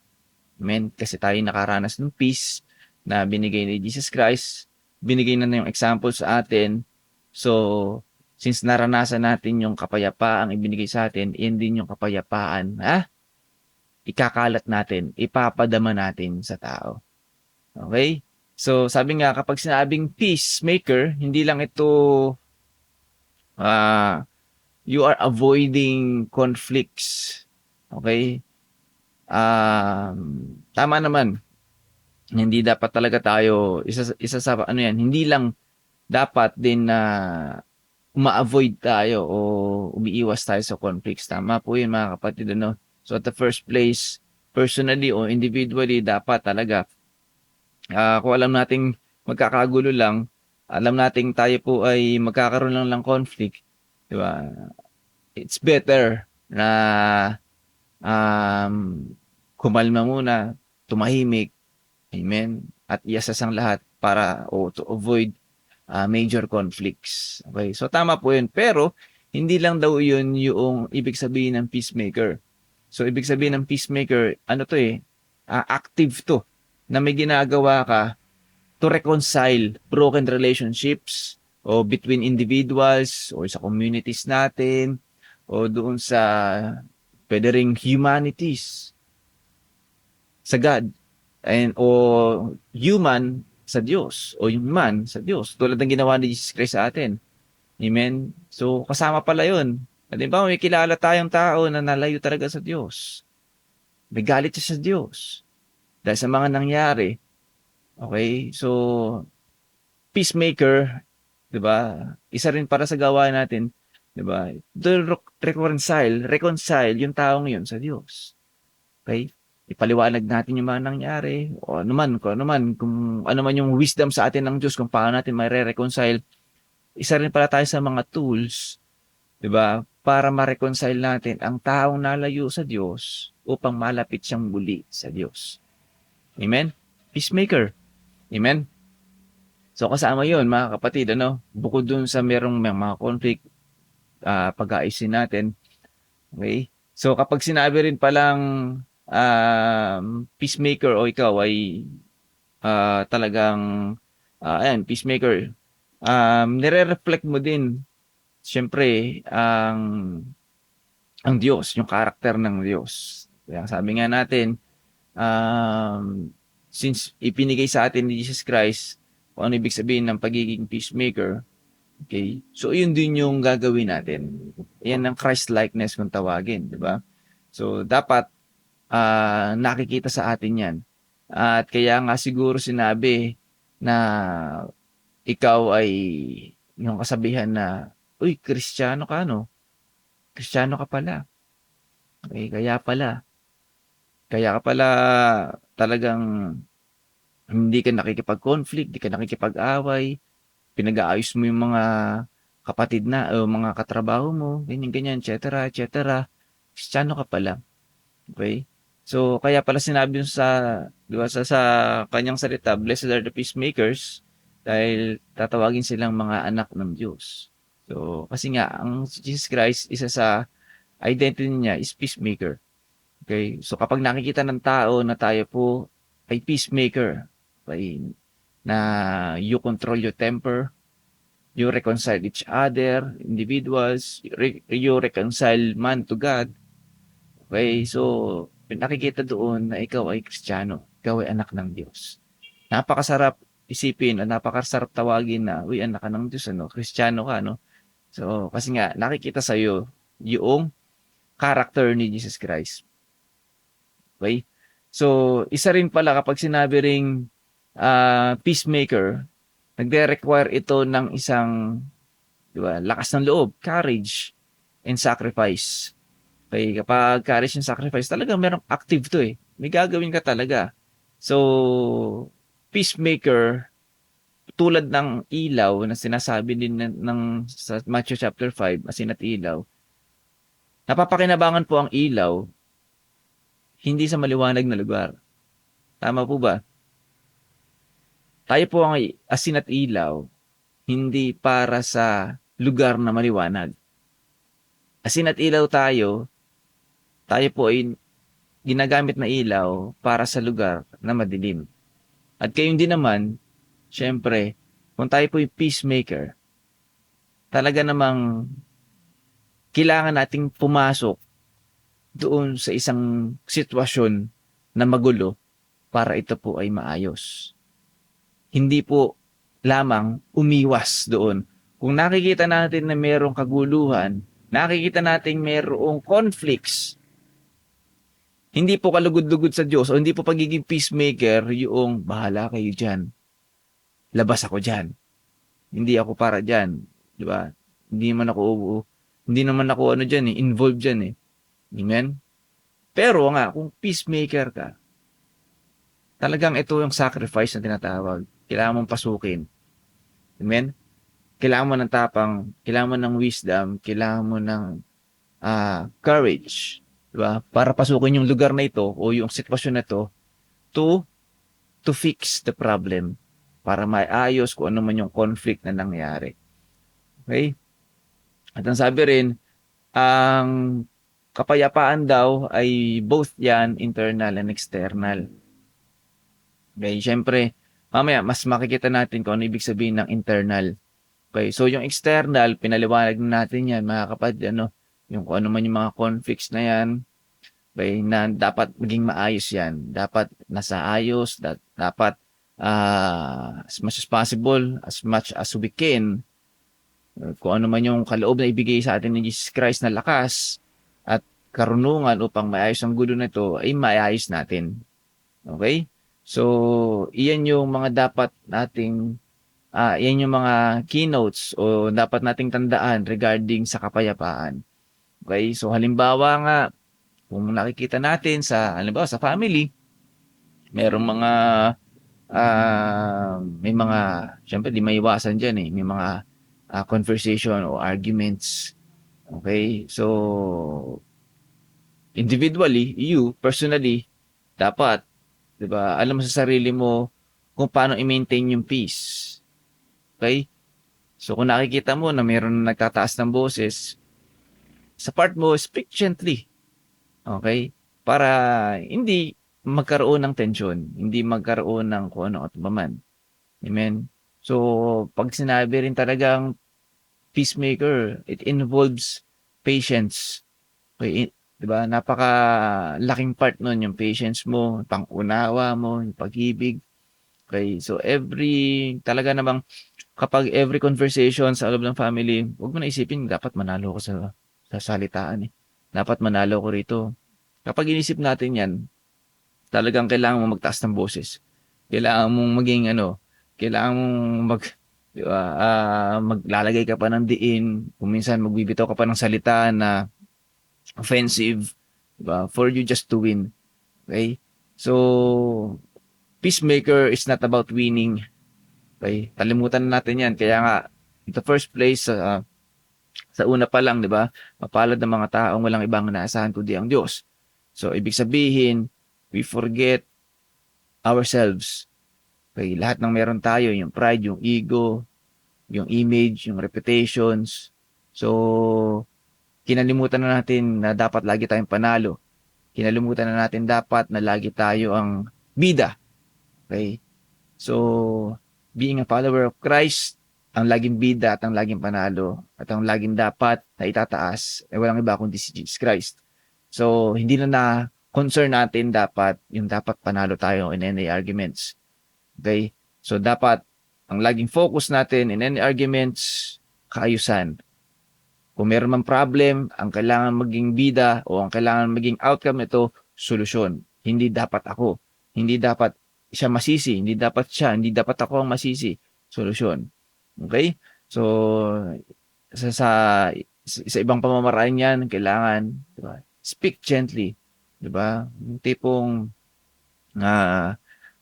Amen? Kasi tayo nakaranas ng peace na binigay ni Jesus Christ. Binigay na yung example sa atin. So, since naranasan natin yung kapayapaang ibinigay sa atin, yan din yung kapayapaan ikakalat natin, ipapadama natin sa tao. Okay? So, sabi nga, kapag sinabing peacemaker, hindi lang ito you are avoiding conflicts. Okay? Tama naman. Hindi dapat talaga tayo isa sa ano yan, hindi lang dapat din na uma-avoid tayo o umiiwas tayo sa conflicts. Tama po yun mga kapatid, ano? So at the first place, personally o individually, dapat talaga, kung alam nating magkakagulo lang, alam nating tayo po ay magkakaroon lang ng conflict, di ba? It's better na um, kumalma muna, tumahimik, amen, at iasas ang lahat para o to avoid major conflicts. Okay, so tama po yun. Pero, hindi lang daw yun yung ibig sabihin ng peacemaker. So, ibig sabihin ng peacemaker, ano to active to, na may ginagawa ka to reconcile broken relationships o between individuals o sa communities natin o doon sa pwede ring humanities sa God and o human sa Diyos o yung man sa Diyos tulad ng ginawa ni Jesus Christ sa atin. Amen? So, kasama pala yun. At ba, may kilala tayong tao na nalayo talaga sa Diyos. May galit siya sa Diyos dahil sa mga nangyari. Okay? So, peacemaker, 'di ba? Isa rin para sa gawain natin, 'di ba? To reconcile yung taong 'yon sa Diyos. Okay? Ipaliwanag natin yung mga nangyari o kung ano man yung wisdom sa atin ng Diyos kung paano natin mare-reconcile. Isa rin pala tayo sa mga tools, 'di ba? Para ma-reconcile natin ang taong nalayo sa Diyos upang malapit siyang muli sa Diyos. Amen? Peacemaker. Amen? So kasama 'yon mga kapatid, ano? Bukod dun sa merong mga conflict, pag-aayusin natin. Okay? So kapag sinabi rin palang peacemaker o ikaw ay talagang peacemaker, nire-reflect mo din siyempre ang Diyos, yung karakter ng Diyos. Kaya sabi nga natin, since ipinigay sa atin ni Jesus Christ kung ano ibig sabihin ng pagiging peacemaker, okay? So, yun din yung gagawin natin. Yan ang Christ-likeness kung tawagin, di ba? So, dapat nakikita sa atin yan. At kaya nga siguro sinabi na ikaw ay yung kasabihan na, uy, Kristiyano ka, no? Kristiyano ka pala. Okay, kaya ka pala talagang hindi ka nakikipag-conflict, hindi ka nakikipag-away, pinag-aayos mo yung mga kapatid na o mga katrabaho mo, ganyan, etc., etc. Kristiyano ka pala. Okay? So, kaya pala sinabi di ba, sa kanyang salita, blessed are the peacemakers, dahil tatawagin silang mga anak ng Diyos. So, kasi nga, ang Jesus Christ, isa sa identity niya is peacemaker. Okay? So, kapag nakikita ng tao na tayo po ay peacemaker, okay, na you control your temper, you reconcile each other, individuals, you reconcile man to God. Okay, so nakikita doon na ikaw ay Kristiyano, ikaw ay anak ng Diyos. Napakasarap isipin, napakasarap tawagin na, uy, anak ka ng Diyos, Kristiyano ka, no? So, kasi nga, nakikita sa iyo yung character ni Jesus Christ. Okay? So, isa rin pala kapag sinabi ring peacemaker, nagre-require ito ng isang, di ba, lakas ng loob, courage, and sacrifice. Okay, kapag courage and sacrifice, talaga merong active to May gagawin ka talaga. So, peacemaker, tulad ng ilaw na sinasabi din sa Matthew chapter 5, asin at ilaw, napapakinabangan po ang ilaw, hindi sa maliwanag na lugar. Tama po ba? Tayo po ang asin at ilaw, hindi para sa lugar na maliwanag. Asin at ilaw tayo po ay ginagamit na ilaw para sa lugar na madilim. At kayong din naman, syempre, kung tayo po yung peacemaker, talaga namang kailangan nating pumasok doon sa isang sitwasyon na magulo para ito po ay maayos. Hindi po lamang umiwas doon. Kung nakikita natin na mayroong kaguluhan, nakikita natin mayroong conflicts, Hindi po kalugod-lugod sa Diyos o hindi po pagiging peacemaker yung bahala kayo dyan. Labas ako dyan. Hindi ako para dyan. Di ba? Hindi naman ako ano dyan involved dyan eh. Amen? Pero nga, kung peacemaker ka, talagang ito yung sacrifice na tinatawag. Kailangan mong pasukin. Amen? Kailangan mo ng tapang, kailangan mo ng wisdom, kailangan mo ng courage. Diba? Para pasukin yung lugar na ito o yung sitwasyon na ito to fix the problem. Para maayos kung ano man yung conflict na nangyari. Okay? At ang sabi rin, ang kapayapaan daw ay both yan, internal and external. Okay, syempre, mamaya mas makikita natin kung ano ibig sabihin ng internal. Okay, so yung external, pinaliwanag na natin yan, mga kapatid, yung kung ano man yung mga conflicts na yan, okay, na dapat maging maayos yan. Dapat nasa ayos, dapat as much as possible, as much as we can, kung ano man yung kaloob na ibigay sa atin ni Jesus Christ na lakas at karunungan upang maayos ang gulo na ito, ay maayos natin. Okay? So, iyan yung mga dapat nating, iyan yung mga keynotes o dapat nating tandaan regarding sa kapayapaan. Okay? So, halimbawa nga, kung nakikita natin halimbawa sa family, merong mga, may mga, syempre di maiwasan dyan eh, may mga conversation o arguments. Okay? So, individually, you, personally, dapat, diba, alam mo sa sarili mo kung paano i-maintain yung peace. Okay? So, kung nakikita mo na mayroon na nagtataas ng boses, sa part mo, speak gently. Okay? Para hindi magkaroon ng tension, hindi magkaroon ng kung ano at man. Amen? So, pag sinabi rin talagang peacemaker, it involves patience. Okay? Diba? Napaka-laking part nun yung patience mo, pang-unawa mo, yung pag-ibig. Okay? So, kapag every conversation sa loob ng family, huwag mo na isipin, dapat manalo ko sa salitaan eh. Dapat manalo ko rito. Kapag inisip natin yan, talagang kailangan mo magtaas ng boses. Kailangan mong kailangan mong diba, maglalagay ka pa ng diin, kung minsan magbibitaw ka pa ng salita na offensive, diba, for you just to win. Okay? So, peacemaker is not about winning. Okay? Kalimutan na natin yan. Kaya nga, in the first place, sa una pa lang, diba, mapalad ng mga taong walang ibang inaasahan kundi ang Diyos. So, ibig sabihin, we forget ourselves. Okay, lahat ng meron tayo, yung pride, yung ego, yung image, yung reputations. So, kinalimutan na natin na dapat lagi tayong panalo. Kinalimutan na natin dapat na lagi tayo ang bida. Okay? So, being a follower of Christ, ang laging bida at ang laging panalo at ang laging dapat na itataas ay walang iba kundi si Jesus Christ. So, hindi na concern natin dapat panalo tayo in any arguments. Okay? So, dapat ang laging focus natin in any arguments, kaayusan. Kung meron mang problem, ang kailangan maging bida o ang kailangan maging outcome nito, solusyon. Hindi dapat ako. Hindi dapat siya masisi. Hindi dapat siya. Hindi dapat ako ang masisi. Solusyon. Okay? So, sa ibang pamamaraan yan, kailangan, diba, speak gently. Diba? Yung tipong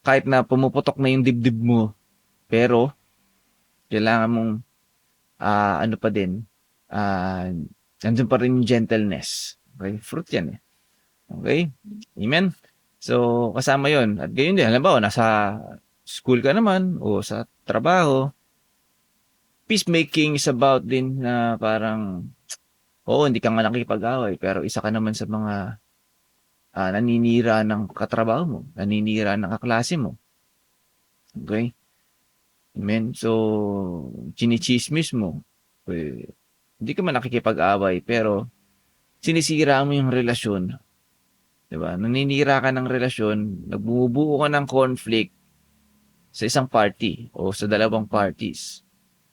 kahit na pumuputok na yung dibdib mo, pero kailangan mong ano pa din, nandun pa rin yung gentleness. Okay? Fruit yan eh. Okay? Amen? So, kasama yon. At gayon din, halimbawa, nasa school ka naman o sa trabaho, peacemaking is about din na parang, hindi ka nga nakikipag-away, pero isa ka naman sa mga naninira ng katrabaho mo, naninira ng kaklase mo. Okay? Amen? So, chinichismis mo. Okay. Hindi ka man nakikipag-away, pero sinisira mo yung relasyon. Diba? Naninira ka ng relasyon, nagbumubuo ka ng conflict sa isang party o sa dalawang parties.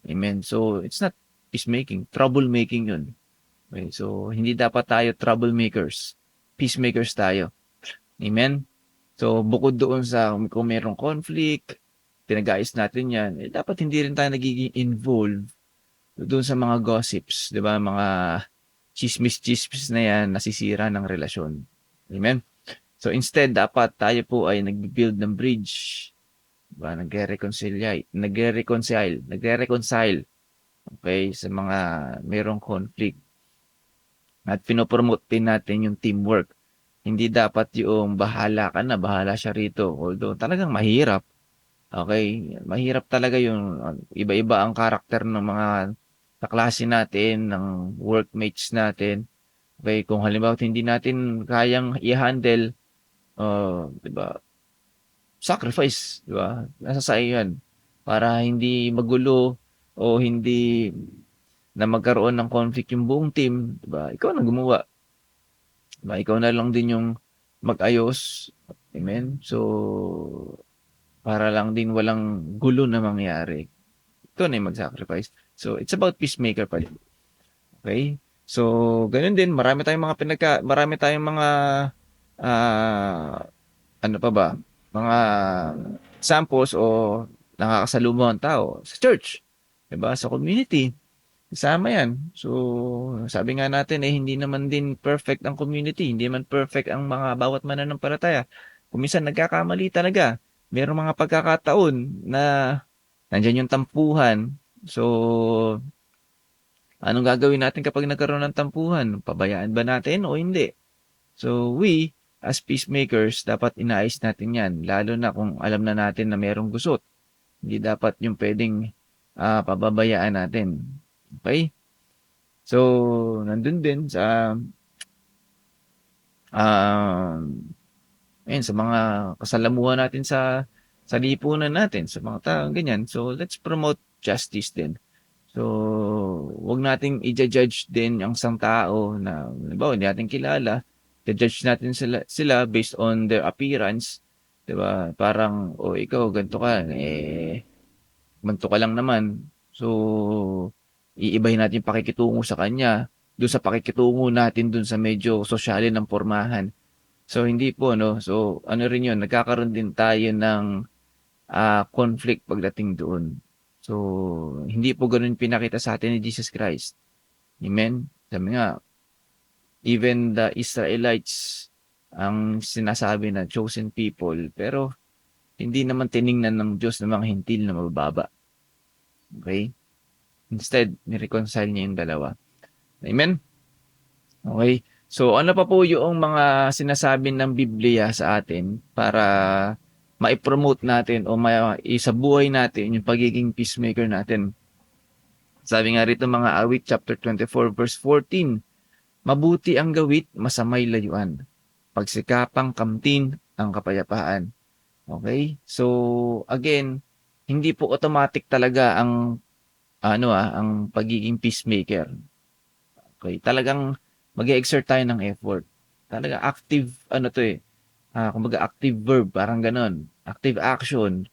Amen? So, it's not peacemaking. Troublemaking yun. Okay? So, hindi dapat tayo troublemakers. Peacemakers tayo. Amen? So, bukod doon sa kung merong conflict, pinag-aayos natin yan, dapat hindi rin tayo nagiging involved doon sa mga gossips, di ba? Mga chismis-chismis na yan, nasisira ng relasyon. Amen? So, instead, dapat tayo po ay nag-build ng bridge, diba? Nagre-reconcile, okay, sa mga merong conflict. At pinopromote din natin yung teamwork. Hindi dapat yung bahala ka na, bahala siya rito. Although talagang mahirap. Okay? Mahirap talaga yung iba-iba ang karakter ng mga kaklase natin, ng workmates natin. Okay? Kung halimbawa hindi natin kayang i-handle, 'di ba? Sacrifice, 'di ba? Nasa sa iyo 'yan. Para hindi magulo o hindi na magkaroon ng conflict yung buong team, 'di ba? Ikaw na gumawa. 'Di ba? Ikaw na lang din yung mag-ayos. Amen. So, para lang din walang gulo na mangyari. Ikaw na yung mag-sacrifice. So, it's about peacemaker pa din. Okay? So, ganun din, marami tayong mga ano pa ba? Mga samples o nakakasalubong ang tao sa church, 'di ba? Sa community. Kasama 'yan. So, sabi nga natin hindi naman din perfect ang community, hindi man perfect ang mga bawat mananampalataya. Kung minsan nagkakamali talaga. Merong mga pagkakataon na nandiyan yung tampuhan. So, anong gagawin natin kapag nagkaroon ng tampuhan? Pabayaan ba natin o hindi? So, we, as peacemakers, dapat inaayos natin yan. Lalo na kung alam na natin na merong gusot. Hindi dapat yung pwedeng pababayaan natin. Okay? So, nandun din sa sa mga kasalamuhan natin sa lipunan natin, sa mga tao, ganyan. So, let's promote justice din. So, wag nating i-judge din ang isang tao na, halimbawa, hindi natin kilala. I-judge natin sila based on their appearance. Diba? Parang, ikaw, ganito ka. Ganito ka lang naman. So, iibahin natin yung pakikitungo sa kanya. Doon sa pakikitungo natin doon sa medyo sosyalin ng pormahan. So, hindi po, no? So, ano rin yun, nagkakaroon din tayo ng conflict pagdating doon. So, hindi po ganun pinakita sa atin ni Jesus Christ. Amen? Sabi nga, even the Israelites ang sinasabi na chosen people, pero hindi naman tiningnan ng Diyos ng mga hintil na mabababa. Okay? Instead, nireconcile niya yung dalawa. Amen? Okay? So, ano pa po yung mga sinasabi ng Biblia sa atin para ma-promote natin o isabuhay natin yung pagiging peacemaker natin? Sabi nga rito mga awit, chapter 24, verse 14, mabuti ang gawit, masamay layuan. Pagsikapang kamtin ang kapayapaan. Okay? So, again, hindi po automatic talaga ang ang pagiging peacemaker. Okay? Talagang mag-exert tayo ng effort. Talaga active, kumbaga active verb, parang ganon. Active action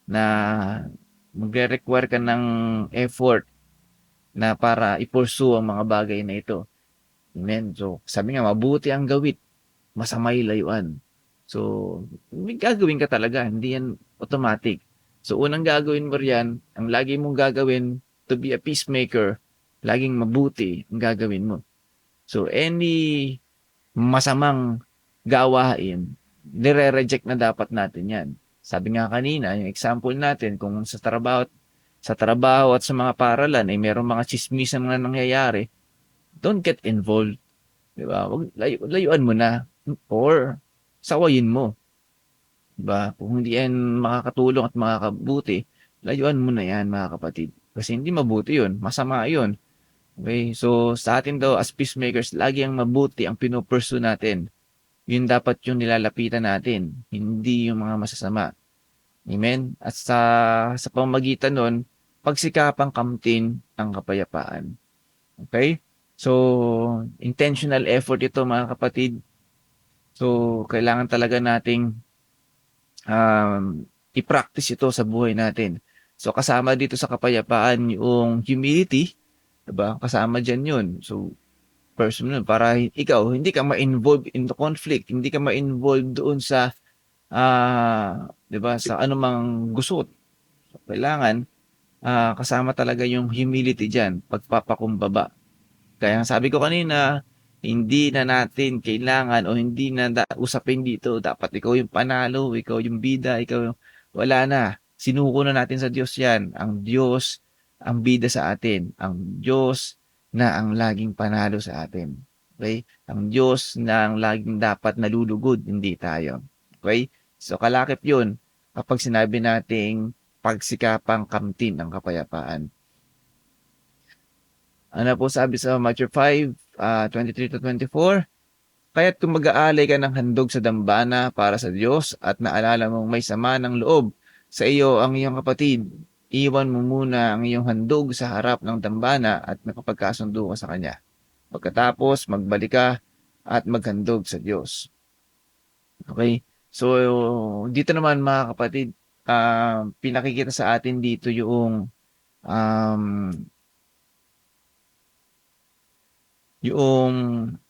na magre-require ka ng effort na para i-pursue ang mga bagay na ito. Amen. So, sabi nga, mabuti ang gawit, masamay layuan. So, may gagawin ka talaga, hindi yan automatic. So, unang gagawin mo riyan, ang lagi mong gagawin to be a peacemaker, laging mabuti ang gagawin mo. So, any masamang gawain, nire-reject na dapat natin yan. Sabi nga kanina, yung example natin, kung sa trabaho at sa mga paralan, ay merong mga chismisan na nangyayari, don't get involved. Diba? Layuan mo na. Or, sawayin mo. Diba? Kung hindi yan makakatulong at makakabuti, layuan mo na yan, mga kapatid. Kasi hindi mabuti yun. Masama yun. Okay, so sa atin daw as peacemakers, lagi ang mabuti ang pinopursue natin. Yun dapat yung nilalapitan natin, hindi yung mga masasama. Amen? At sa pamamagitan nun, pagsikapang kamtin ang kapayapaan. Okay? So, intentional effort ito mga kapatid. So, kailangan talaga nating i-practice ito sa buhay natin. So, kasama dito sa kapayapaan yung humility, diba? Kasama dyan yun. So, person nun para ikaw hindi ka ma-involve in the conflict, hindi ka ma-involve doon sa 'di ba, sa anumang gusot. So, kailangan kasama talaga yung humility diyan, pagpapakumbaba. Kaya nga sabi ko kanina, hindi na natin kailangan o hindi na usapin dito dapat ikaw yung panalo, ikaw yung bida, ikaw yung wala na. Sinuko na natin sa Diyos 'yan. Ang Diyos ang bida sa atin. Ang Diyos na ang laging panalo sa atin. Okay? Ang Diyos na ang laging dapat nalulugod, hindi tayo. Okay? So kalakip 'yun kapag sinabi nating pagsikapang kamtin ng kapayapaan. Ano po sabi sa Matthew 5:23-24? Kaya't kung mag-aalay ka ng handog sa dambana para sa Diyos at naalala mong may sama ng loob sa iyo ang iyong kapatid, iwan mo muna ang iyong handog sa harap ng dambana at nakapagkasundo ka sa kanya. Pagkatapos, magbalik ka at maghandog sa Diyos. Okay? So, dito naman mga kapatid, pinakikita sa atin dito um, yung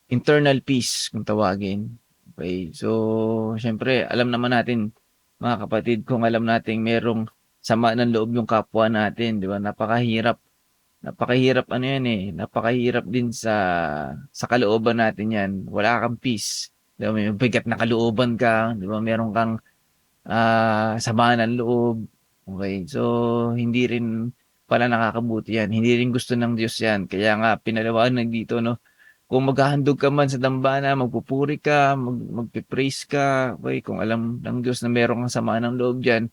internal peace kung tawagin. Okay? So, syempre, alam naman natin mga kapatid, kung alam nating merong sama ng loob yung kapwa natin, di ba? Napakahirap. Napakahirap ano yan eh. Napakahirap din sa kalooban natin yan. Wala kang peace. Di ba? May bigat na kalooban ka. Di ba? Meron kang sama ng loob. Okay? So, hindi rin pala nakakabuti yan. Hindi rin gusto ng Diyos yan. Kaya nga, pinalawanan dito, no? Kung maghahandog ka man sa dambana, magpupuri ka, magpipraise ka, okay? Kung alam ng Diyos na meron kang sama ng loob dyan,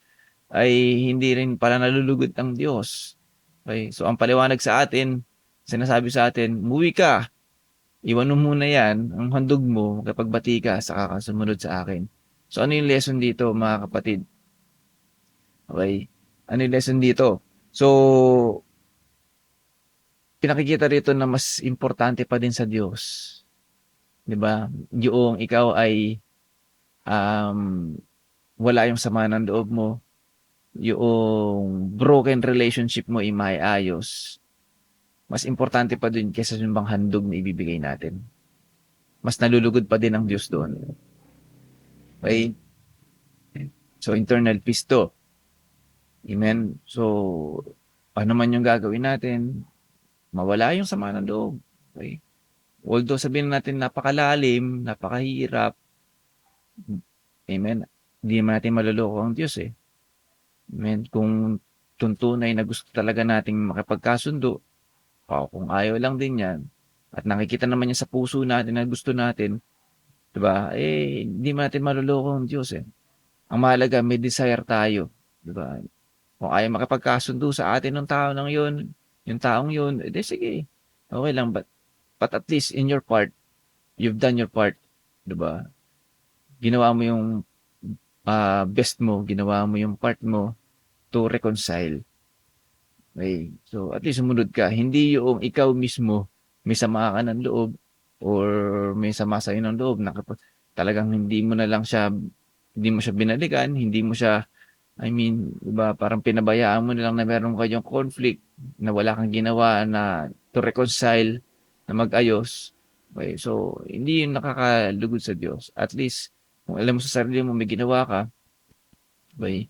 ay hindi rin pala nalulugod ang Diyos. Okay? So, ang paliwanag sa atin, sinasabi sa atin, umuwi ka, iwan mo muna yan, ang handog mo, kapagbati ka, saka ka sumunod sa akin. So, ano yung lesson dito, mga kapatid? Okay? Ano yung lesson dito? So, pinakikita rito na mas importante pa din sa Diyos. 'Di ba? Yung ikaw ay wala yung sama ng loob mo, yung broken relationship mo ay maiayos. Mas importante pa din kaysa yung bang handog na ibibigay natin. Mas nalulugod pa din ang Diyos doon. Okay? So, internal peace to. Amen? So, ano man yung gagawin natin, mawala yung sama ng loob. Okay? Although sabihin natin napakalalim, napakahirap, amen, hindi naman natin maluloko ang Diyos eh. Amen, kung tuntunay na gusto talaga nating makipagkasundo, kung ayaw lang din yan, at nakikita naman niya sa puso natin na gusto natin, diba, hindi natin maluloko ang Diyos eh. Ang mahalaga, may desire tayo, diba? Kung ayaw makipagkasundo sa atin ng tao ng yun, yung taong yun, sige, okay lang, but at least in your part, you've done your part, diba? Ginawa mo yung best mo, ginawa mo yung part mo to reconcile. Okay? So, at least sumunod ka. Hindi yung ikaw mismo may sama ka ng loob or may sama sa'yo ng loob na talagang hindi mo siya binalikan, hindi mo siya diba, parang pinabayaan mo na lang na meron kayong conflict, na wala kang ginawa na to reconcile, na mag-ayos. Okay, so, hindi yung nakakalugod sa Diyos. At least, kung alam mo sa sarili mo may ginawa ka, okay,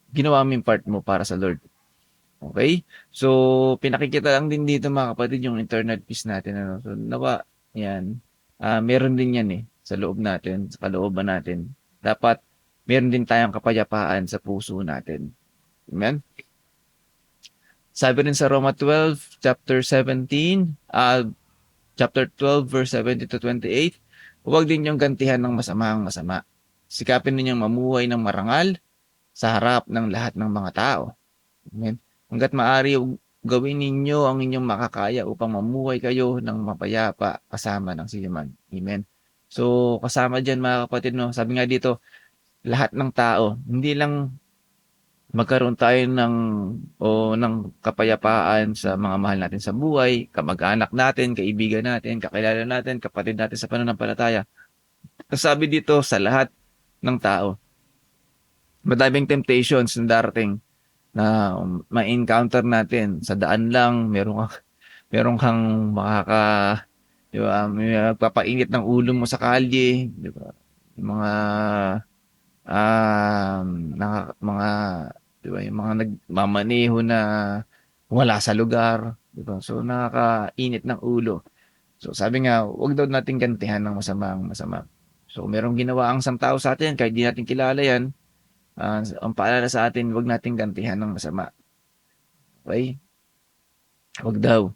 ginawa mo yung part mo para sa Lord. Okay? So, pinakikita lang din dito mga kapatid yung internal peace natin. Ano? So, nawa, yan. Meron din yan sa loob natin, sa kalooban natin. Dapat, meron din tayong kapayapaan sa puso natin. Amen? Sabi rin sa Roma 12, chapter 17, chapter 12, verse 70-28, huwag din niyong gantihan ng masama ang masama. Sikapin ninyong mamuhay ng marangal sa harap ng lahat ng mga tao. Amen? Hanggat maaari, gawin ninyo ang inyong makakaya upang mamuhay kayo ng mapayapa kasama ng sinuman. Amen? So, kasama dyan mga kapatid, no? Sabi nga dito, lahat ng tao, hindi lang magkaroon tayo ng kapayapaan sa mga mahal natin sa buhay, kamag-anak natin, kaibigan natin, kakilala natin, kapatid natin sa pananampalataya. Sabi dito sa lahat ng tao, madaming temptations na darating na ma-encounter natin sa daan lang, meron kang di ba, may magpapainit ng ulo mo sa kalye, di ba? Yung mga um, mga, di ba, yung mga nagmamaneho na wala sa lugar, di ba? So nakakainit ng ulo. So sabi nga, wag daw nating gantihan ng masama ang masama. So merong ginawa ang isang tao sa atin, kahit di natin kilala yan, ang paalala sa atin, wag nating gantihan ng masama. Okay? Wag daw.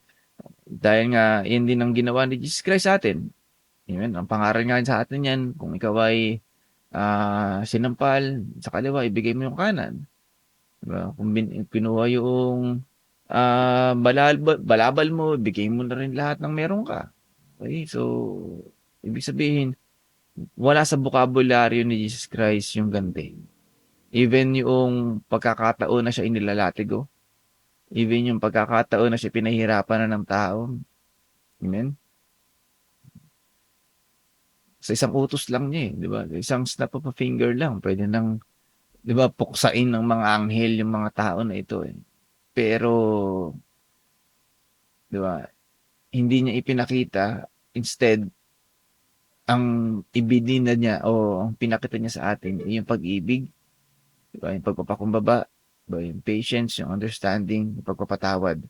Dahil nga, yun din ang ginawa ni Jesus Christ sa atin. Amen. Ang pangaral nga sa atin yan, kung ikaw ay sinampal sa kaliwa, ibigay mo yung kanan. Diba? Kung pinuha yung balabal mo, ibigay mo na rin lahat ng meron ka. Okay? So, ibig sabihin, wala sa bokabularyo ni Jesus Christ yung ganti. Even yung pagkakataon na siya inilalatigo, even yung pagkakataon na siya pinahirapan na ng tao. Amen? Sa isang utos lang niya, di ba? Isang snap of a finger lang, pwede nang, di ba, puksain ng mga anghel yung mga tao na ito eh. Pero, di ba, hindi niya ipinakita, instead, ang ibinina niya o ang pinakita niya sa atin ay yung pag-ibig, di ba, yung pagpapakumbaba, di ba, yung patience, yung understanding, yung pagpapatawad.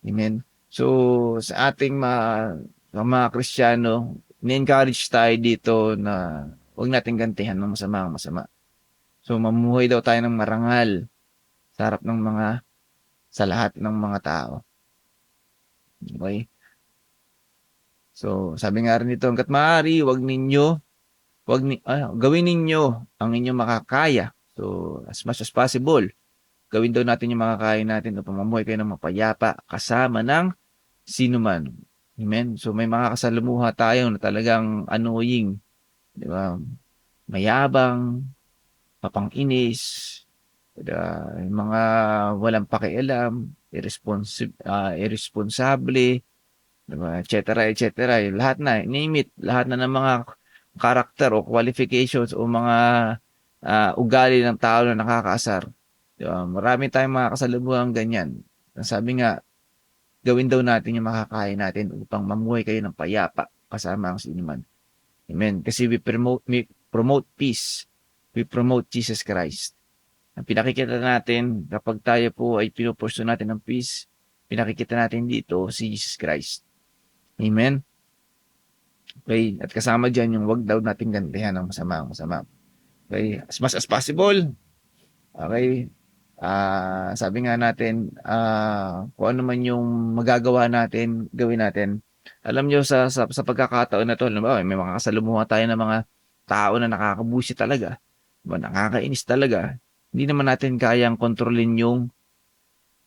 Amen? So, sa ating mga Kristiyano, ni-encourage tayo dito na huwag natin gantihan ng masama ang masama. So, mamuhay daw tayo ng marangal sa harap ng sa lahat ng mga tao. Okay? So, sabi nga rin dito, hangga't maaari, gawin ninyo ang inyong makakaya. So, as much as possible, gawin daw natin yung makakaya natin upang mamuhay kayo ng mapayapa kasama ng sino man. Amen? So, may mga kasalamuha tayo na talagang annoying. Di ba? Mayabang, papanginis, yung mga walang pakialam, irresponsable, diba? Et cetera, et cetera. Lahat na, name it, lahat na ng mga karakter o qualifications o mga ugali ng tao na nakakaasar. Diba? Marami tayong mga kasalamuhang ganyan. Sabi nga, gawin daw natin yung makakaya natin upang mamuhay kayo ng payapa kasama ang sinuman. Amen. Kasi we promote peace. We promote Jesus Christ. Ang pinakikita natin kapag tayo po ay pinupurso natin ng peace, pinakikita natin dito si Jesus Christ. Amen. Okay. At kasama dyan yung wag daw nating gantihan ng masama. Okay. As much as possible. Okay. Sabi nga natin, kung ano man yung magagawa natin, gawin natin. Alam nyo, sa pagkakataon na to, may mga kasalumuha tayo ng mga tao na nakakabusi talaga. Diba, nakakainis talaga. Hindi naman natin kayang kontrolin yung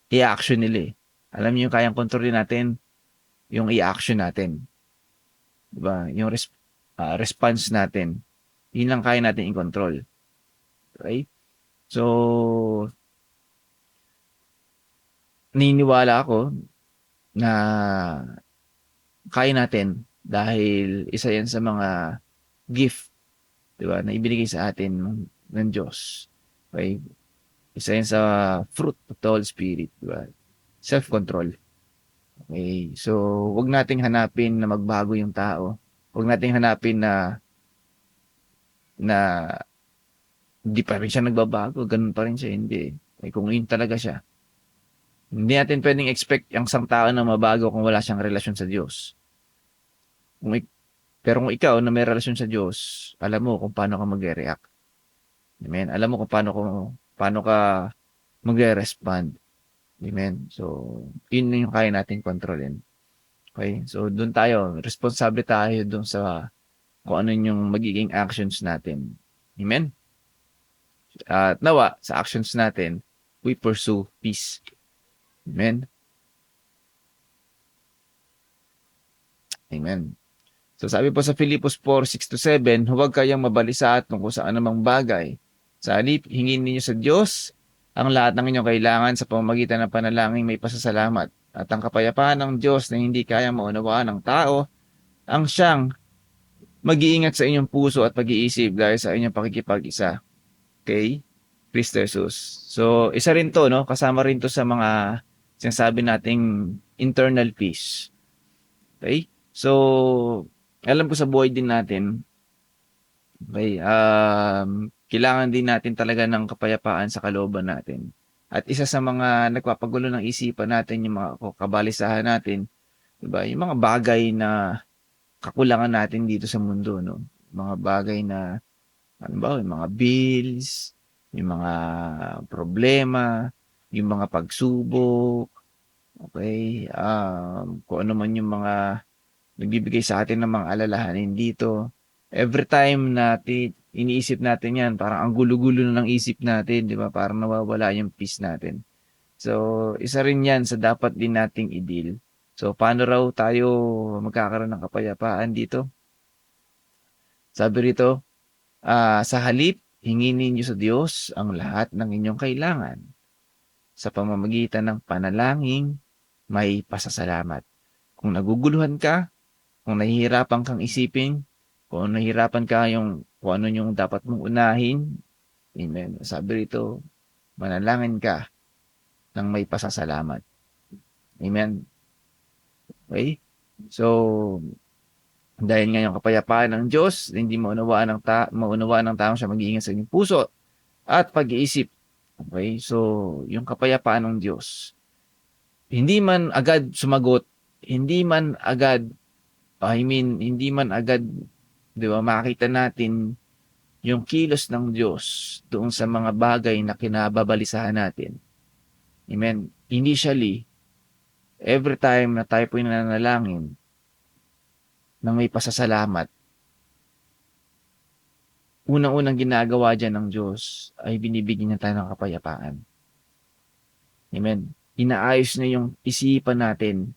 i-action nila eh. Alam niyo yung kayang kontrolin natin yung i-action natin. Diba? Yung response natin. Yun lang kaya natin i-control. Okay? So, naniniwala ako na kaya natin dahil isa yan sa mga gift, diba, na ibinigay sa atin ng Diyos. Okay? Isa yan sa fruit of the Holy Spirit, diba? Self-control. Okay? So, wag nating hanapin na magbago yung tao. Wag nating hanapin na hindi pa rin siya nagbabago, ganun pa rin siya, hindi. Okay, kung yun talaga siya, hindi natin pwedeng expect ang isang tao na mabago kung wala siyang relasyon sa Diyos. Pero kung ikaw na may relasyon sa Diyos, alam mo kung paano ka mag-react. Amen? Alam mo kung paano ka mag-respond. Amen? So, yun yung kaya natin kontrolin. Okay? So, doon tayo. Responsable tayo doon sa kung ano yung magiging actions natin. Amen? At nawa, sa actions natin, we pursue peace. Amen? Amen. So sabi po sa Filipos 4:6-7, huwag kayang mabalisa tungkol sa anumang bagay. Sa halip, hingin ninyo sa Diyos ang lahat ng inyong kailangan sa pamamagitan ng panalangin may pasasalamat. At ang kapayapaan ng Diyos na hindi kayang maunawaan ng tao, ang siyang mag-iingat sa inyong puso at pag-iisip dahil sa inyong pakikipag-isa. Okay? Kristo Jesus. So, isa rin to, no? Kasama rin to sa mga sinasabi nating internal peace. Okay? So, alam ko sa buhay din natin, okay, kailangan din natin talaga ng kapayapaan sa kalooban natin. At isa sa mga nagpapagulo ng isipan natin, yung mga kabalisahan natin, diba? Yung mga bagay na kakulangan natin dito sa mundo, no? Mga bagay na, ano ba, yung mga bills, yung mga problema, yung mga pagsubok, okay? Kung ano man yung mga nagbibigay sa atin ng mga alalahanin dito. Every time natin iniisip natin 'yan, parang ang gulo-gulo na ng isip natin, 'di ba? Parang nawawala yung peace natin. So, isa rin 'yan sa dapat din nating i-deal. So, paano raw tayo magkakaroon ng kapayapaan dito? Sabi rito, sa halip, hingin ninyo sa Diyos ang lahat ng inyong kailangan sa pamamagitan ng panalangin, may pasasalamat. Kung naguguluhan ka, kung nahihirapan kang isipin, kung nahihirapan ka kung ano yung dapat mong unahin, amen. Sabi rito, manalangin ka ng may pasasalamat. Amen. Okay? So, dahil nga yung kapayapaan ng Diyos, hindi maunawaan ng tao siya mag-iingat sa inyong puso at pag-iisip. Okay? So, yung kapayapaan ng Diyos, hindi man agad sumagot, hindi man agad, hindi man agad, di ba, makita natin yung kilos ng Diyos doon sa mga bagay na kinababalisahan natin. Amen. Initially, every time na tayo po nananalangin ng may pasasalamat, unang-unang ginagawa dyan ng Diyos ay binibigyan niya tayo ng kapayapaan. Amen. Inaayos niya yung isipan natin.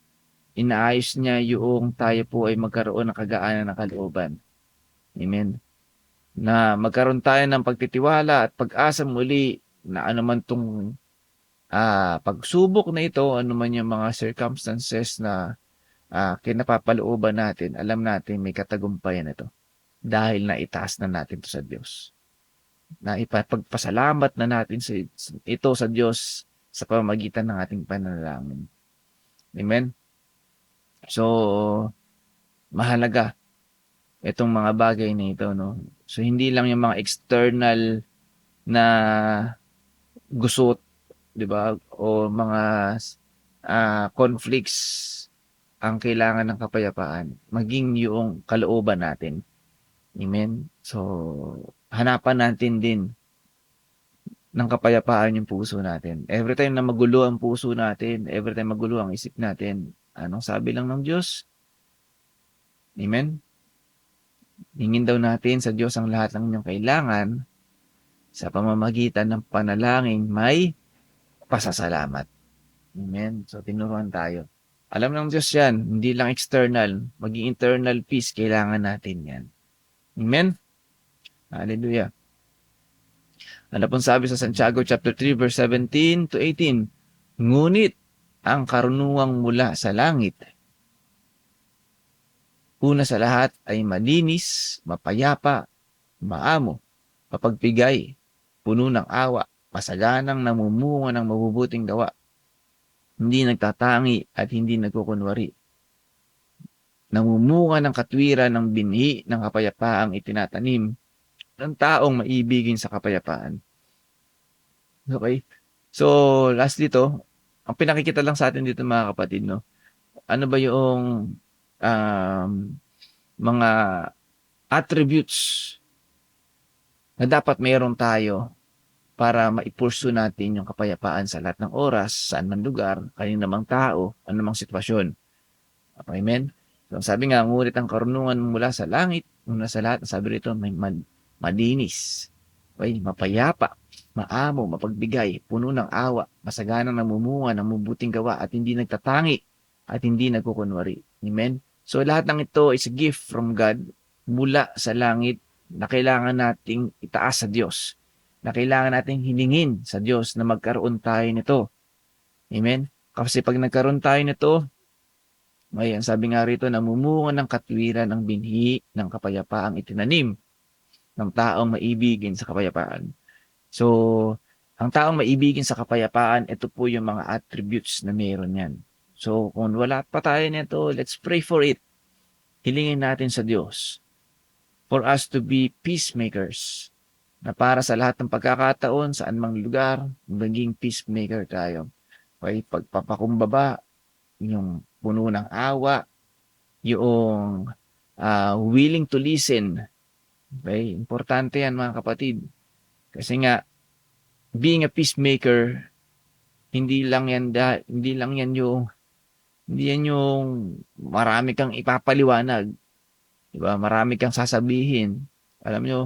Inaayos niya yung tayo po ay magkaroon ng kagaanan ng kalooban. Amen. Na magkaroon tayo ng pagtitiwala at pag-asa muli na anuman tong pagsubok na ito, anuman yung mga circumstances na kinapapalooban natin, alam natin may katagumpayan ito dahil naitaas na natin ito sa Diyos. Na ipagpasalamat na natin ito sa Diyos sa pamamagitan ng ating panalangin. Amen? So, mahalaga itong mga bagay na ito, no? So, hindi lang yung mga external na gusot, di ba? O mga conflicts ang kailangan ng kapayapaan. Maging yung kalooban natin. Amen? So, hanapan natin din ng kapayapaan yung puso natin. Every time na magulo ang puso natin, every time magulo ang isip natin, anong sabi lang ng Diyos? Amen? Hingin daw natin sa Diyos ang lahat ng inyong kailangan sa pamamagitan ng panalangin may pasasalamat. Amen? So, tinuruan tayo. Alam ng Diyos yan, hindi lang external, maging internal peace, kailangan natin yan. Amen? Hallelujah. Ano pong sabi sa Santiago chapter 3 verse 17 to 18? Ngunit ang karunungang mula sa langit, una sa lahat ay malinis, mapayapa, maamo, mapagbigay, puno ng awa, masaganang namumunga ng mabubuting gawa, hindi nagtatangi at hindi nagkukunwari. Namumunga ng katwiran ng binhi ng kapayapaang itinatanim ng taong maibigin sa kapayapaan. Okay? So, last dito, ang pinakikita lang sa atin dito mga kapatid, no? Ano ba yung mga attributes na dapat mayroon tayo para maipursu natin yung kapayapaan sa lahat ng oras, saan man lugar, kanino namang tao, anumang sitwasyon. Amen? So, sabi nga, ngunit ang karunungan mula sa langit, una sa lahat, sabi rito, may malinis, okay? Mapayapa, maamo, mapagbigay, puno ng awa, masaganang namumunga ng mabuting gawa at hindi nagtatangi at hindi nagkukunwari. Amen? So lahat ng ito is a gift from God mula sa langit na kailangan nating itaas sa Diyos, na kailangan nating hilingin sa Diyos na magkaroon tayo nito. Amen? Kasi pag nagkaroon tayo nito, ngayon, sabi nga rito, namumunga ng katwiran ng binhi ng kapayapaang itinanim ng taong maibigin sa kapayapaan. So, ang taong maibigin sa kapayapaan, ito po yung mga attributes na meron yan. So, kung wala pa tayo nito, let's pray for it. Hilingin natin sa Diyos for us to be peacemakers. Na para sa lahat ng pagkakataon, saan mang lugar, maging peacemaker tayo. Okay? Pagpapakumbaba, yung puno ng awa, yung willing to listen. Okay? Importante yan mga kapatid. Kasi nga, being a peacemaker, hindi lang yan yung marami kang ipapaliwanag. Diba? Marami kang sasabihin. Alam nyo,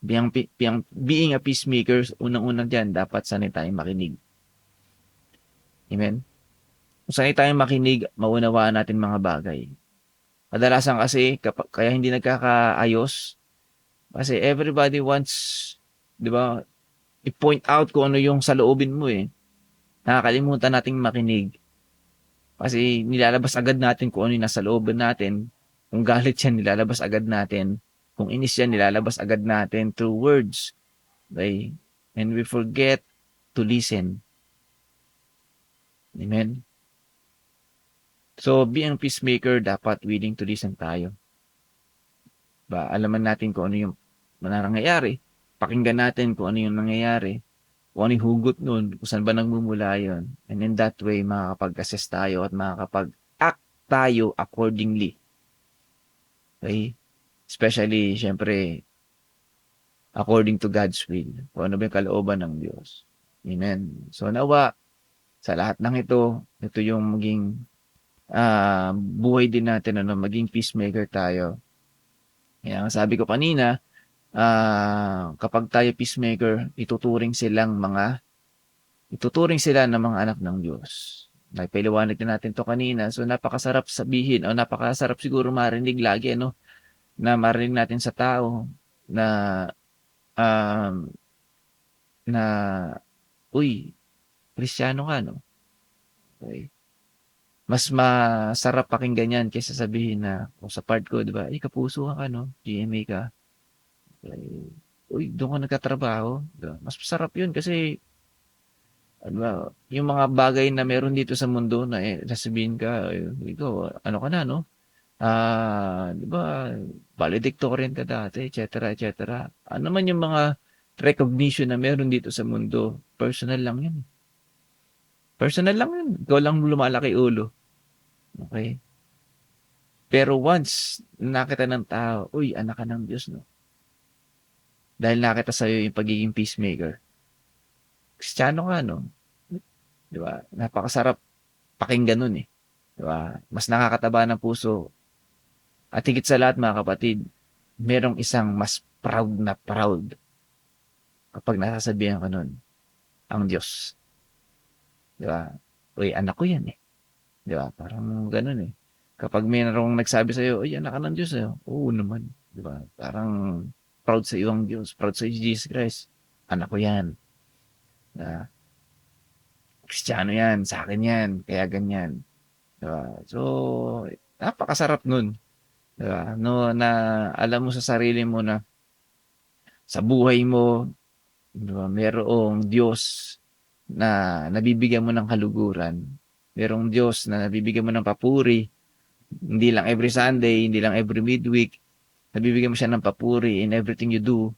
being a peacemaker, unang-unang dyan, dapat sanay tayong makinig. Amen? Kung sanay tayong makinig, maunawaan natin mga bagay. Kadalasan kasi, kaya hindi nagkakaayos, kasi everybody wants, di ba, i-point out kung ano yung sa loobin mo eh. Nakakalimutan nating makinig. Kasi nilalabas agad natin kung ano yung nasa looban natin. Kung galit yan, nilalabas agad natin. Kung inis yan, nilalabas agad natin through words. Okay? And we forget to listen. Amen? So, being peacemaker, dapat willing to listen tayo. Ba, alaman natin kung ano yung nangyayari. Pakinggan natin kung ano yung nangyayari. Kung ano yung hugot nun, kung saan ba nagmumula yun. And in that way, makakapag-assess tayo at makakapag-act tayo accordingly. Okay? Especially, syempre, according to God's will. Kung ano ba yung kalooban ng Diyos. Amen. So, nawa, sa lahat ng ito yung maging buhay din natin, maging peacemaker tayo. Kaya sabi ko kanina, kapag tayo peacemaker, ituturing sila ng mga anak ng Diyos. Naipaliwanag din natin to kanina. So, napakasarap sabihin, o napakasarap siguro marinig lagi, na marinig natin sa tao, na, uy, Kristiyano ka, no? Okay. Mas masarap pakinggan yan kaysa sabihin na, kung sa part ko, di ba, kapuso ka, no? GMA ka. Uy, doon ka nagkatrabaho. Diba? Mas masarap yun kasi ano, yung mga bagay na meron dito sa mundo na sasabihin ka, ikaw, ano ka na, no? Di ba, valedictorian ka dati, etc., etc. Ano man yung mga recognition na meron dito sa mundo, personal lang yun. Personal lang yun. Ikaw lang lumalaki ulo. Okay? Pero once nakita ng tao, uy, anak ka ng Diyos, no? Dahil nakita sa'yo yung pagiging peacemaker. Kristiyano ka, no? Di ba? Napakasarap pakinggan nun eh. Di ba? Mas nakakataba ng puso. At higit sa lahat, mga kapatid, merong isang mas proud na proud kapag nasasabihan ka nun, ang Diyos. Di ba? Uy, anak ko yan eh. Di ba? Parang ganun eh. Kapag mayroong nagsabi sa'yo, uy, anak ka ng Diyos eh. Oo naman. Di ba? Parang proud sa iyo ang Diyos. Proud sa iyo Jesus Christ. Anak ko yan. Kristiyano yan. Sa akin yan. Kaya ganyan. Diba? So, napakasarap nun. Diba? No, na alam mo sa sarili mo na sa buhay mo, diba, merong Diyos na nabibigyan mo ng kaluguran. Merong Diyos na nabibigyan mo ng papuri. Hindi lang every Sunday, hindi lang every midweek. Nabibigyan mo siya ng papuri in everything you do.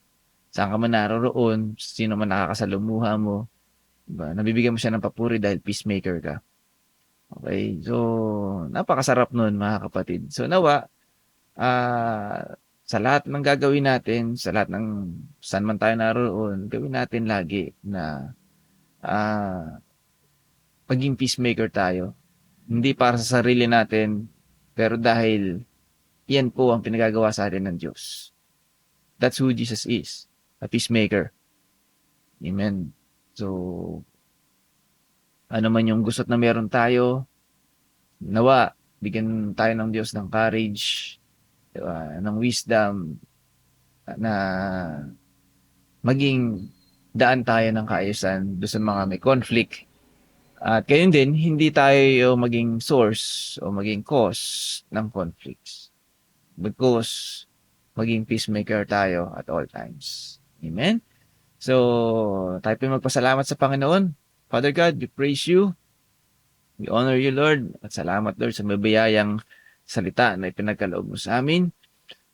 Saan ka man naroroon, sino man nakakasalumuha mo. Diba? Nabibigyan mo siya ng papuri dahil peacemaker ka. Okay? So, napakasarap nun mga kapatid. So, nawa, sa lahat ng gagawin natin, sa lahat ng saan man tayo naroon, gawin natin lagi na maging peacemaker tayo. Hindi para sa sarili natin, pero dahil yan po ang pinagagawa sa atin ng Diyos. That's who Jesus is. A peacemaker. Amen. So, ano man yung gusto't na meron tayo, nawa, bigyan tayo ng Diyos ng courage, diba, ng wisdom, na maging daan tayo ng kaayusan doon sa mga may conflict. At gayon din, hindi tayo maging source o maging cause ng conflicts. Because maging peacemaker tayo at all times. Amen? So, tayo po magpasalamat sa Panginoon. Father God, we praise you. We honor you, Lord, at salamat, Lord, sa mabiyayang salita na ipinagkaloob mo sa amin.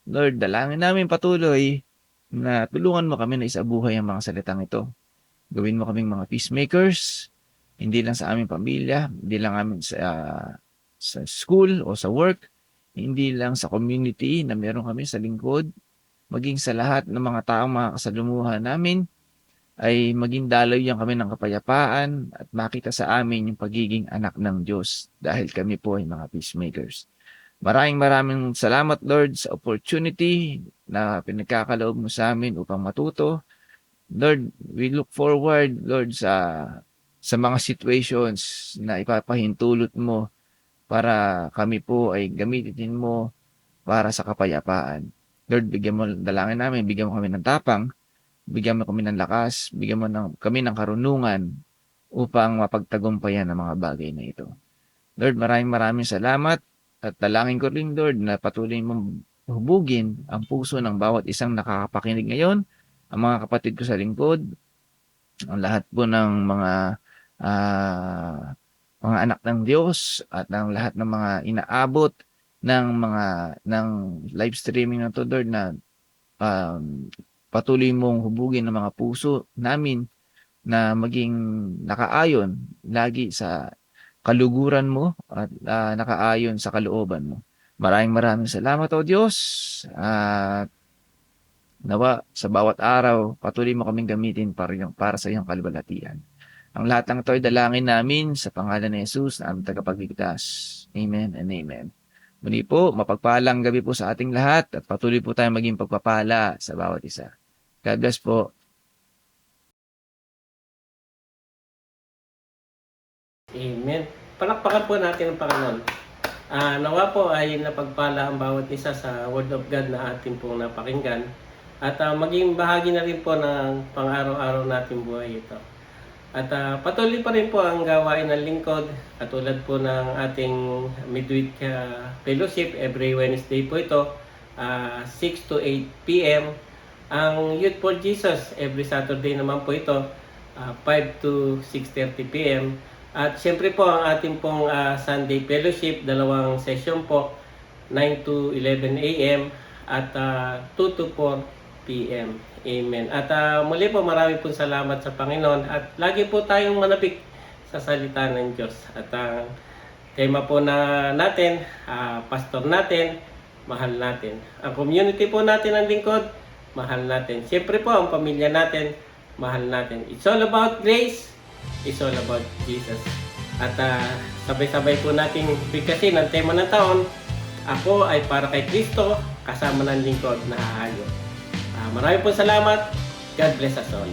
Lord, dalangin namin patuloy na tulungan mo kami na isabuhay ang mga salitang ito. Gawin mo kaming mga peacemakers, hindi lang sa aming pamilya, hindi lang sa school o sa work, hindi lang sa community na meron kami sa lingkod, maging sa lahat ng mga taong makakasalumuhan namin, ay maging daloy kami ng kapayapaan at makita sa amin yung pagiging anak ng Diyos dahil kami po ay mga peacemakers. Maraming salamat, Lord, sa opportunity na pinagkakaloob mo sa amin upang matuto. Lord, we look forward, Lord, sa mga situations na ipapahintulot mo para kami po ay gamitin mo para sa kapayapaan. Lord, dalangin namin, bigyan mo kami ng tapang, bigyan mo kami ng lakas, bigyan mo kami ng karunungan upang mapagtagumpayan ang mga bagay na ito. Lord, maraming salamat at dalangin ko rin, Lord, na patuloy mong hubugin ang puso ng bawat isang nakakapakinig ngayon, ang mga kapatid ko sa lingkod, ang lahat po ng mga anak ng Diyos at ang lahat ng mga inaabot ng live streaming na to, Lord, na patuloy mong hubugin ang mga puso namin na maging nakaayon lagi sa kaluguran mo at nakaayon sa kalooban mo. Maraming salamat, O Diyos. At nawa sa bawat araw, patuloy mo kaming gamitin para sa iyong kaluwalhatian. Ang lahat ng ito ay dalangin namin sa pangalan ni Jesus na aming tagapagligtas. Amen and amen. Muli po, mapagpalang gabi po sa ating lahat at patuloy po tayong maging pagpapala sa bawat isa. God bless po. Amen. Palakpakan po natin ang Panginoon. Nawa po ay napagpala ang bawat isa sa Word of God na ating pong napakinggan. At maging bahagi na rin po ng pang-araw-araw nating buhay ito. At patuloy pa rin po ang gawain ng lingkod. Katulad po ng ating midweek fellowship. Every Wednesday po ito. 6 to 8 p.m. Ang Youth for Jesus, every Saturday naman po ito. 5 to 6:30 p.m. At syempre po ang ating pong Sunday fellowship, 2 session po. 9 to 11 a.m. at 2 to 4 p.m. Amen. At muli po marami pong salamat sa Panginoon at lagi po tayong manapik sa salita ng Diyos. At ang tema po natin, pastor natin, mahal natin. Ang community po natin ang lingkod, mahal natin. Siyempre po ang pamilya natin, mahal natin. It's all about grace, it's all about Jesus. At sabay-sabay po nating bigkasin ang tema ng taon, ako ay para kay Kristo, kasama ng lingkod na hahayo. Maraming po salamat. God bless us all.